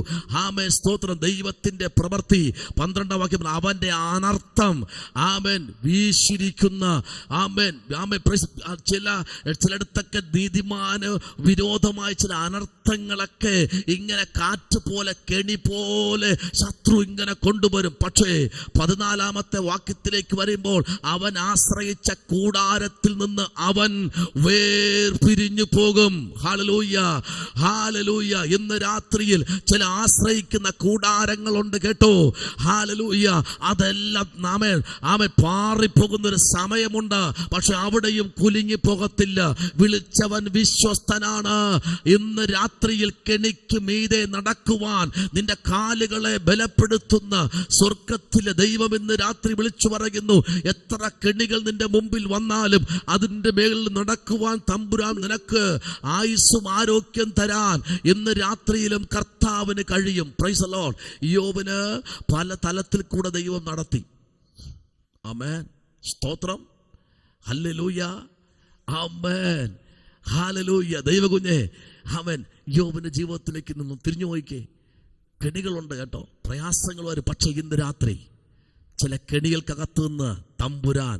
ആമേൻ. സ്തോത്രം. ദൈവത്തിന്റെ പ്രവൃത്തി 12-ാം വാക്യം, അവന്റെ അനർത്ഥം ആമേൻ വീശിരിക്കുന്ന ആമേൻ ആമേൻ ചിലയിടത്തൊക്കെ നീതിമാന് വിരോധമായ ചില അനർത്ഥങ്ങളൊക്കെ ഇങ്ങനെ കാറ്റ് പോലെ കെണി പോലെ ശത്രു ഇങ്ങനെ കൊണ്ടുവരും. പക്ഷേ 14-ാമത്തെ വാക്യത്തിലേക്ക് വരുമ്പോൾ അവൻ ആശ്രയിച്ച കൂടാരത്തിൽ നിന്ന് അവൻ വേർപിരിഞ്ഞു പോകും. ഹല്ലേലൂയ. ഹല്ലേലൂയ. ഇന്ന് രാത്രിയിൽ ചില ആശ്രയിക്കുന്ന കൂടാരങ്ങളുണ്ട് കേട്ടോ. ഹല്ലേലൂയ. അതെല്ലാം ആമേൻ പാറിപ്പോകുന്ന ഒരു സമയമുണ്ട്. പക്ഷെ അവിടെയും കുലുങ്ങി പോകത്തില്ല. വിളിച്ചവൻ വിശ്വസ്തനാണ്. ഇന്ന് രാത്രിയിൽ കെണിക്ക് മീതെ നടക്കുവാൻ നിന്റെ കാലുകളെ ബലപ്പെടുത്തുന്ന സ്വർഗത്തിലെ ദൈവം ഇന്ന് രാത്രി വിളിച്ചു പറയുന്നു. എത്ര കെണികൾ നിന്റെ മുമ്പിൽ വന്നാലും അതിന്റെ മേളിൽ നടക്കുവാൻ തമ്പുരാൻ നിനക്ക് ആയുസ്സും ആരോഗ്യം തരാൻ ഇന്ന് രാത്രിയിലും കർത്താവിന് കഴിയും. Price the Lord. യോബിന് പല തലത്തിൽ കൂടെ ദൈവം നടത്തി. ആമേൻ. സ്തോത്രം. ഹല്ലേലൂയ. ആമേൻ. ഹല്ലേലൂയ. ദൈവകുഞ്ഞേ, അവൻ യോബിന്റെ ജീവിതത്തിലേക്ക് നിന്ന് തിരിഞ്ഞു നോക്കിക്കേ. കെണികളുണ്ട് കേട്ടോ, പ്രയാസങ്ങൾ വരും. പക്ഷെ ഇന്ന് രാത്രി ചില കെണികൾക്കകത്ത് നിന്ന് തമ്പുരാൻ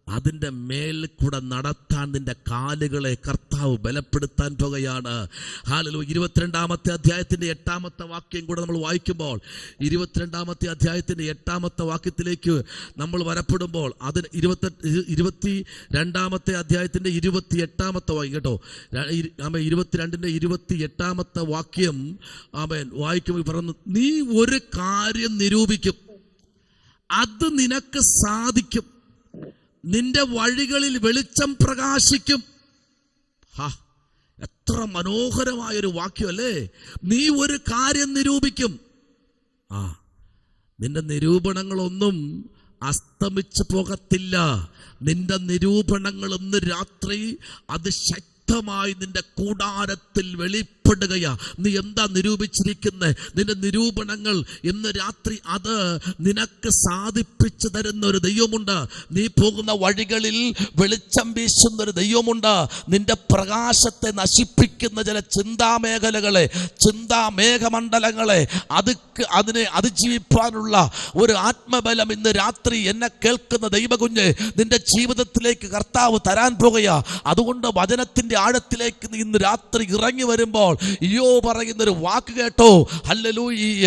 അതിൻ്റെ മേലിൽ കൂടെ നടത്താൻ നിന്റെ കാലുകളെ കർത്താവ് ബലപ്പെടുത്താൻ പോകുകയാണ്. ഹല്ലേലൂയ. 22-ാമത്തെ അധ്യായത്തിന്റെ 8-ാമത്തെ വാക്യം കൂടെ നമ്മൾ വായിക്കുമ്പോൾ 22-ാമത്തെ അധ്യായത്തിന്റെ 8-ാമത്തെ വാക്യത്തിലേക്ക് നമ്മൾ വരപ്പെടുമ്പോൾ അതിന് 22-ാമത്തെ അധ്യായത്തിന്റെ 28-ാമത്തെ വാക്യം കേട്ടോ. 22-ന്റെ 28-ാമത്തെ വാക്യം ആമേൻ വായിക്കുമ്പോൾ പറയുന്നു, നീ ഒരു കാര്യം നിരൂപിക്കും, അത് നിനക്ക് സാധിക്കും, നിന്റെ വഴികളിൽ വെളിച്ചം പ്രകാശിക്കും. എത്ര മനോഹരമായൊരു വാക്യം അല്ലേ. നീ ഒരു കാര്യം നിരൂപിക്കും. നിന്റെ നിരൂപണങ്ങളൊന്നും അസ്തമിച്ചു പോകത്തില്ല. നിന്റെ നിരൂപണങ്ങൾ ഇന്ന് രാത്രി അത് ശക്തമായി നിന്റെ കൂടാരത്തിൽ വെളിപ്പെടുകയാ. നീ എന്താ നിരൂപിച്ചിരിക്കുന്നത്? നിന്റെ നിരൂപണങ്ങൾ ഇന്ന് രാത്രി അത് നിനക്ക് സാധിപ്പിച്ചു തരുന്ന ഒരു ദൈവമുണ്ട്. നീ പോകുന്ന വഴികളിൽ വെളിച്ചം വീശുന്ന ഒരു ദൈവമുണ്ട്. നിന്റെ പ്രകാശത്തെ നശിപ്പിക്കുന്ന ചില ചിന്താമേഖലകളെ, ചിന്താമേഘമണ്ഡലങ്ങളെ അതിനെ അതിജീവിപ്പാനുള്ള ഒരു ആത്മബലം ഇന്ന് രാത്രി എന്നെ കേൾക്കുന്ന ദൈവകുഞ്ഞ് നിന്റെ ജീവിതത്തിലേക്ക് കർത്താവ് തരാൻ പോകുകയാ. അതുകൊണ്ട് വചനത്തിന്റെ ആഴത്തിലേക്ക് നീ ഇന്ന് രാത്രി ഇറങ്ങി വരുമ്പോൾ യോബ് പറയുന്നൊരു വാക്ക് കേട്ടോ. ഹല്ലേലൂയ.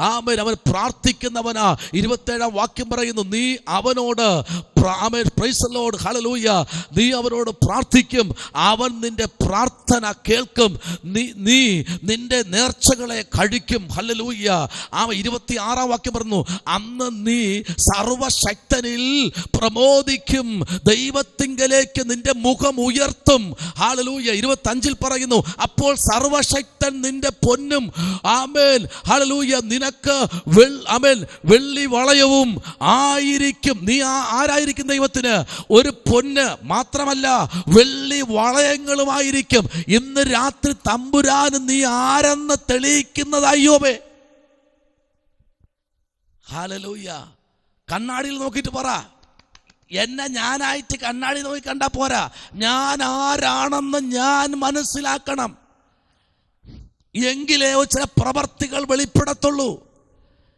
ആമേൻ. അവൻ പ്രാർത്ഥിക്കുന്നവനാ. 27-ാം വാക്യം പറയുന്നു, നീ അവനോട് പ്രൈസ് ദി ലോർഡ്. ഹല്ലേലൂയ. നീ അവനോട് പ്രാർത്ഥിക്കും, അവൻ നിന്റെ പ്രാർത്ഥന കേൾക്കും, നീ നിന്റെ നേർച്ചകളെ കഴിക്കും. ഹല്ലേലൂയ. 26-ാം വാക്യം പറഞ്ഞു, അന്ന് നീ സർവശക്തനിൽ പ്രമോദിക്കും, ദൈവത്തിങ്കലേക്ക് നിന്റെ മുഖം ഉയർത്തും. ഹല്ലേലൂയ. 25-ൽ പറയുന്നു, അപ്പോൾ സർവശക്തൻ നിന്റെ പൊന്നും ആമേൻ ഹല്ലേലൂയ നിനക്ക് ആമേൻ വെള്ളി വളയവും ആയിരിക്കും. നീ ആരായിരിക്കും? ആരായിരിക്കും ദൈവത്തിന്? ഒരു പൊന്ന് മാത്രമല്ല വെള്ളി വളയങ്ങളുമായിരിക്കും. ഇന്ന് രാത്രി തമ്പുരാന് നീ ആരെന്ന് തെളിയിക്കുന്നത് അയ്യോബേ. ഹല്ലേലൂയ. കണ്ണാടിയിൽ നോക്കിയിട്ട് പറ, എന്നെ ഞാനായിട്ട് കണ്ണാടി നോക്കി കണ്ടാ പോരാ, ഞാൻ ആരാണെന്ന് ഞാൻ മനസ്സിലാക്കണം. എങ്കിലേ ചില പ്രവർത്തികൾ വെളിപ്പെടത്തുള്ളൂ.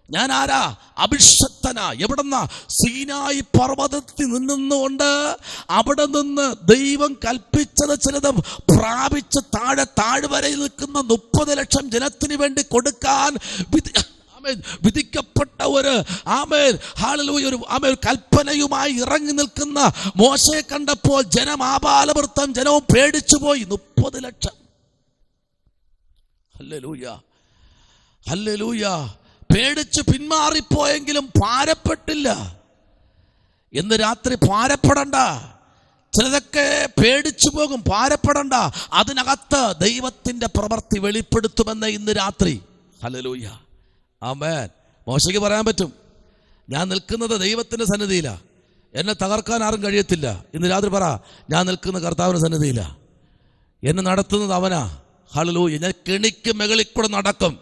ഞാൻ ആരാ? അഭിഷക്തനാ. എവിടെന്ന? സീനായി പർവ്വതത്തിൽ നിന്നുകൊണ്ട് അവിടെ നിന്ന് ദൈവം കൽപ്പിച്ചത് ചിലത് പ്രാപിച്ച് താഴ്വരയിൽ നിൽക്കുന്ന 30 ലക്ഷം ജനത്തിന് വേണ്ടി കൊടുക്കാൻ വിധിക്കപ്പെട്ട ഒരു കൽപ്പനയുമായി ഇറങ്ങി നിൽക്കുന്ന മോശയെ കണ്ടപ്പോൾ ജനം ആബാലവൃത്തം ജനവും പേടിച്ചു പോയി. 30 ലക്ഷം. Hallelujah, hallelujah. പേടിച്ച് പിന്മാറിപ്പോയെങ്കിലും ഭാരപ്പെട്ടില്ല. ഇന്ന് രാത്രി ഭാരപ്പെടണ്ട. ചിലതൊക്കെ പേടിച്ചു പോകും, ഭാരപ്പെടണ്ട. അതിനകത്ത് ദൈവത്തിന്റെ പ്രവൃത്തി വെളിപ്പെടുത്തുമെന്ന് ഇന്ന് രാത്രി. ഹല്ലേലൂയ, ആമേൻ. മോശയ്ക്ക് പറയാൻ പറ്റും, ഞാൻ നിൽക്കുന്നത് ദൈവത്തിന്റെ സന്നിധിയിലാ, എന്നെ തകർക്കാൻ ആരും കഴിയത്തില്ല. ഇന്ന് രാത്രി പറ, ഞാൻ നിൽക്കുന്ന കർത്താവിന്റെ സന്നിധിയിലാ, എന്നെ നടത്തുന്നത് അവനാ. ഹല്ലേലൂയ. ഞാൻ കെണിക്ക് മുകളിൽ കൂടെ നടക്കും.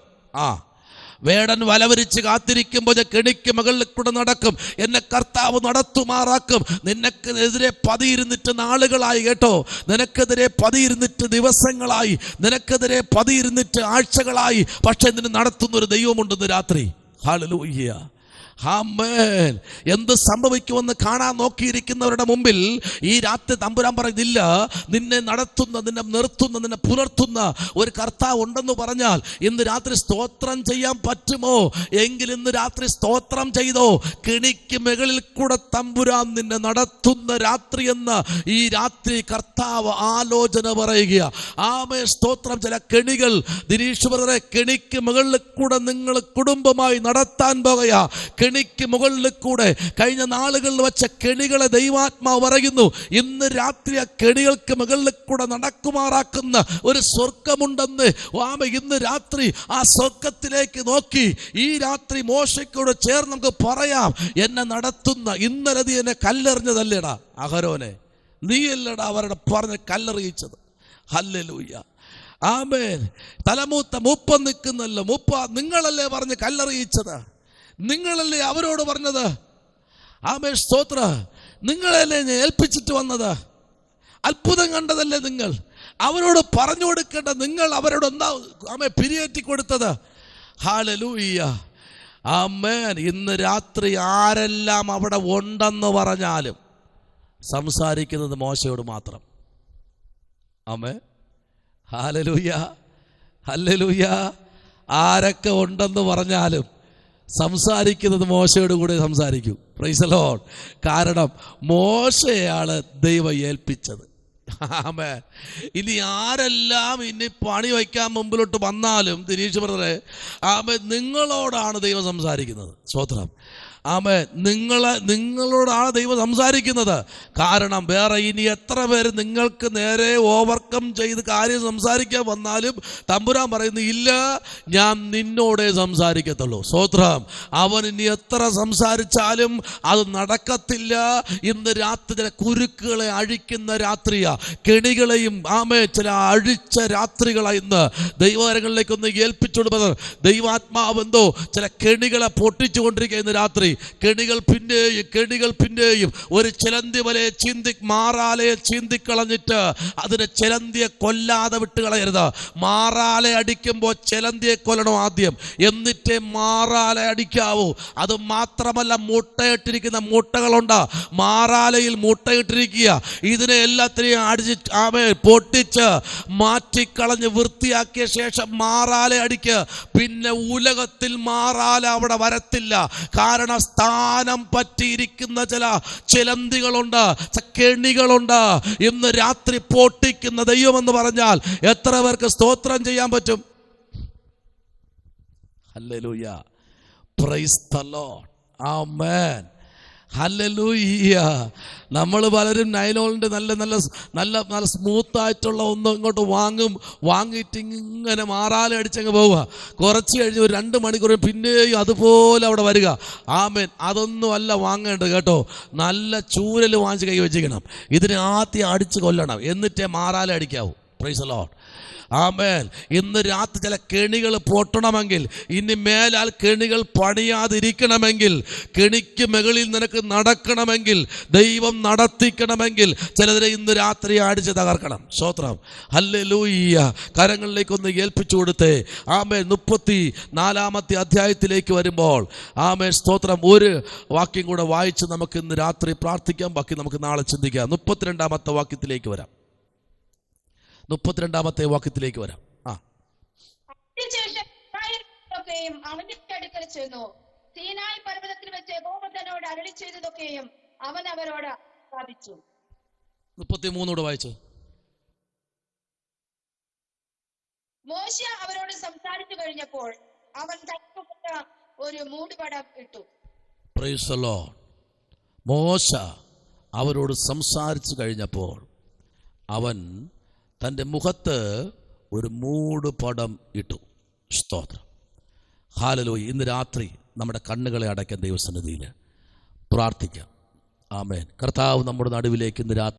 വേടൻ വലവരിച്ച് കാത്തിരിക്കുമ്പോൾ ഞാൻ കെണിക്ക് മുകളിൽ കൂടെ നടക്കും. എന്നെ കർത്താവ് നടത്തുമാറാക്കും. നിനക്കെതിരെ പതിയിരുന്നിട്ട് നാളുകളായി കേട്ടോ, നിനക്കെതിരെ പതിയിരുന്നിട്ട് ദിവസങ്ങളായി, നിനക്കെതിരെ പതിയിരുന്നിട്ട് ആഴ്ചകളായി. പക്ഷെ നിന്നെ നടത്തുന്നൊരു ദൈവമുണ്ടെന്ന് രാത്രി. ഹല്ലേലൂയ, ആമേൻ. എന്ത് സംഭവിക്കുമെന്ന് കാണാൻ നോക്കിയിരിക്കുന്നവരുടെ മുമ്പിൽ ഈ രാത്രി തമ്പുരാൻ പറയുന്നില്ല, നിന്നെ നടത്തുന്ന, നിന്നെ നിർത്തുന്ന, നിന്നെ പുലർത്തുന്ന ഒരു കർത്താവ് ഉണ്ടെന്ന് പറഞ്ഞാൽ ഇന്ന് രാത്രി സ്തോത്രം ചെയ്യാൻ പറ്റുമോ? എങ്കിൽ ഇന്ന് രാത്രി സ്തോത്രം ചെയ്തോ. കെണിക്ക് മുകളിൽ കൂടെ തമ്പുരാൻ നിന്നെ നടത്തുന്ന രാത്രി എന്ന് ഈ രാത്രി കർത്താവ് ആലോചന പറയുക. ആമേ, സ്തോത്രം. ചില കെണികൾ ദിനീഷ് ബ്രദറെ, കെണിക്ക് മുകളിൽ കൂടെ നിങ്ങൾ കുടുംബമായി നടത്താൻ പോകുക. കെണിക്ക് മുകളിൽ കൂടെ കഴിഞ്ഞ നാളുകളിൽ വെച്ച കെണികളെ ദൈവാത്മാവ് പറയുന്നു, ഇന്ന് രാത്രി ആ കെണികൾക്ക് മുകളിൽ കൂടെ നടക്കുമാറാക്കുന്ന ഒരു സ്വർഗമുണ്ടെന്ന്. ഇന്ന് രാത്രി ആ സ്വർഗത്തിലേക്ക് നോക്കി ഈ രാത്രി മോശയ്ക്കോട് ചേർന്ന് നമുക്ക് പറയാം, എന്നെ നടത്തുന്ന. ഇന്നലെ നീ എന്നെ കല്ലെറിഞ്ഞതല്ലേടാ അഹരോനെ, നീയല്ലടാ അവരുടെ പറഞ്ഞ് കല്ലെറിയിച്ചത്. ഹല്ലേലൂയ, ആമേൻ. തലമൂത്ത മൂപ്പൻ നിൽക്കുന്നല്ലോ, നിങ്ങളല്ലേ പറഞ്ഞ് കല്ലെറിയിച്ചത്, നിങ്ങളല്ലേ അവരോട് പറഞ്ഞത്. ആമേൻ, സ്തോത്ര. നിങ്ങളല്ലേ ഞാൻ ഏൽപ്പിച്ചിട്ട് വന്നത്. അത്ഭുതം കണ്ടതല്ലേ നിങ്ങൾ. അവരോട് പറഞ്ഞു കൊടുക്കേണ്ട നിങ്ങൾ അവരോട് എന്താ പിരിയേറ്റി കൊടുത്തത്. ഹല്ലേലൂയ, ആമേൻ. ഇന്ന് രാത്രി ആരെല്ലാം അവിടെ ഉണ്ടെന്ന് പറഞ്ഞാലും സംസാരിക്കുന്നത് മോശയോട് മാത്രം. ആമേൻ, ഹല്ലേലൂയ, ഹല്ലേലൂയ. ആരൊക്കെ ഉണ്ടെന്ന് പറഞ്ഞാലും സംസാരിക്കുന്നത് മോശയോട് കൂടെ സംസാരിക്കും. Price the Lord. കാരണം മോശയാണ് ദൈവം ഏൽപ്പിച്ചത്. ആമേൻ. ഇനി ആരെല്ലാം ഇനി പണി വയ്ക്കാൻ മുമ്പിലോട്ട് വന്നാലും ദിനീഷ് ബ്രദറെ, ആമേൻ, നിങ്ങളോടാണ് ദൈവം സംസാരിക്കുന്നത്. സ്തോത്രം. ആമേൻ. നിങ്ങളോടാണ് ദൈവം സംസാരിക്കുന്നത്. കാരണം വേറെ ഇനി എത്ര പേര് നിങ്ങൾക്ക് നേരെ ഓവർകം ചെയ്ത് കാര്യം സംസാരിക്കാൻ വന്നാലും തമ്പുരാൻ പറയുന്നു, ഇല്ല, ഞാൻ നിന്നോടേ സംസാരിക്കത്തുള്ളൂ. സ്തോത്രം. അവൻ ഇനി എത്ര സംസാരിച്ചാലും അത് നടക്കത്തില്ല. ഇന്ന് രാത്രി ചില കുരുക്കുകളെ അഴിക്കുന്ന രാത്രിയാ, കെണികളെയും ചില അഴിച്ച രാത്രികളാ ഇന്ന്. ദൈവകരങ്ങളിലേക്കൊന്ന് ഏൽപ്പിച്ചുകൊടുക്കുന്നത്. ദൈവാത്മാവ് എന്തോ ചില കെണികളെ പൊട്ടിച്ചുകൊണ്ടിരിക്കുക ഇന്ന് രാത്രി. കെണികൾ പിന്നെയും ഒരു ചിലന്തി വലയെ മാറാലയെ ചീന്തിക്കളഞ്ഞിട്ട് അതിനെ ചിലന്തിയെ കൊല്ലാതെ വിട്ടുകളയരുത്. മാറാലെ അടിക്കുമ്പോൾ ചിലന്തിയെ കൊല്ലണം ആദ്യം, എന്നിട്ടേ മാറാലെ അടിക്കാവൂ. അത് മാത്രമല്ല, മുട്ടയിട്ടിരിക്കുന്ന മുട്ടകളുണ്ട്, മാറാലയിൽ മുട്ടയിട്ടിരിക്കുക. ഇതിനെ എല്ലാത്തിനെയും പൊട്ടിച്ച് മാറ്റിക്കളഞ്ഞ് വൃത്തിയാക്കിയ ശേഷം മാറാലെ അടിക്കുക. പിന്നെ ഉലകത്തിൽ മാറാല അവിടെ വരത്തില്ല. കാരണം സ്ഥാനം പറ്റിയിരിക്കുന്ന ചില ചിലന്തികളുണ്ട്, കെണികളുണ്ട്. ഇന്ന് രാത്രി പൊട്ടിക്കുന്ന ദൈവമെന്ന് പറഞ്ഞാൽ എത്ര പേർക്ക് സ്തോത്രം ചെയ്യാൻ പറ്റും? Hallelujah, praise the Lord, amen, hallelujah. നമ്മൾ പലരും നൈലോണിൻ്റെ നല്ല നല്ല നല്ല നല്ല സ്മൂത്തായിട്ടുള്ള ഒന്ന് ഇങ്ങോട്ട് വാങ്ങിയിട്ട് ഇങ്ങനെ മാറാലെ അടിച്ചങ്ങ് പോവുക. കുറച്ച് കഴിഞ്ഞ് ഒരു 2 മണിക്കൂർ പിന്നെയും അതുപോലെ അവിടെ വരിക. ആമേൻ. അതൊന്നും അല്ല വാങ്ങേണ്ടത് കേട്ടോ. നല്ല ചൂരൽ വാങ്ങിച്ച് കൈ വെച്ചിരിക്കണം. ഇതിനെ ആദ്യം അടിച്ച് കൊല്ലണം, എന്നിട്ടേ മാറാലെ അടിക്കാവൂ. Praise the Lord. ആമേൻ. ഇന്ന് രാത്രി ചില കെണികൾ പൊട്ടണമെങ്കിൽ, ഇനി മേലാൽ കെണികൾ പണിയാതിരിക്കണമെങ്കിൽ, കെണിക്ക് മുകളിൽ നിനക്ക് നടക്കണമെങ്കിൽ, ദൈവം നടത്തിക്കണമെങ്കിൽ ചിലതിനെ ഇന്ന് രാത്രി അടിച്ച് തകർക്കണം. സ്തോത്രം. ഹല്ലേലൂയ്യ. കരങ്ങളിലേക്കൊന്ന് ഏൽപ്പിച്ചു കൊടുത്തേ. ആമേൻ. 34-ാമത്തെ അധ്യായത്തിലേക്ക് വരുമ്പോൾ ആമേൻ സ്തോത്രം, ഒരു വാക്യം കൂടെ വായിച്ച് നമുക്ക് ഇന്ന് രാത്രി പ്രാർത്ഥിക്കാം. ബാക്കി നമുക്ക് നാളെ ചിന്തിക്കാം. 32-ാമത്തെ വാക്യത്തിലേക്ക് വരാം. 32-ാമത്തെ വാക്യത്തിലേക്ക് വരാം. അതിനുശേഷം ഇസ്രായേൽമക്കളൊക്കെയും അവന്റെ അടുക്കൽ ചെന്നു. സീനായി പർവ്വതത്തിൽ വെച്ച് യഹോവ തന്നോട് അരുളി ചെയ്തതൊക്കെയും അവൻ അവരോട് സ്ഥാപിച്ചു. 33 വായിച്ചു. മോശ അവരോട് സംസാരിച്ചു കഴിഞ്ഞപ്പോൾ അവൻ തനിക്കൊത്ത ഒരു മൂടുപടം ഇട്ടു. Price the Lord. മോശ അവരോട് സംസാരിച്ചു കഴിഞ്ഞപ്പോൾ അവൻ തൻ്റെ മുഖത്ത് ഒരു മൂടുപടം ഇട്ടു. സ്തോത്രം. ഹല്ലേലൂയ. ഇന്ന് രാത്രി നമ്മുടെ കണ്ണുകളെ അടയ്ക്കാൻ ദൈവസന്നിധിയിൽ പ്രാർത്ഥിക്കാം. ആമേൻ. കർത്താവ് നമ്മുടെ നടുവിലേക്ക് ഇന്ന് രാത്രി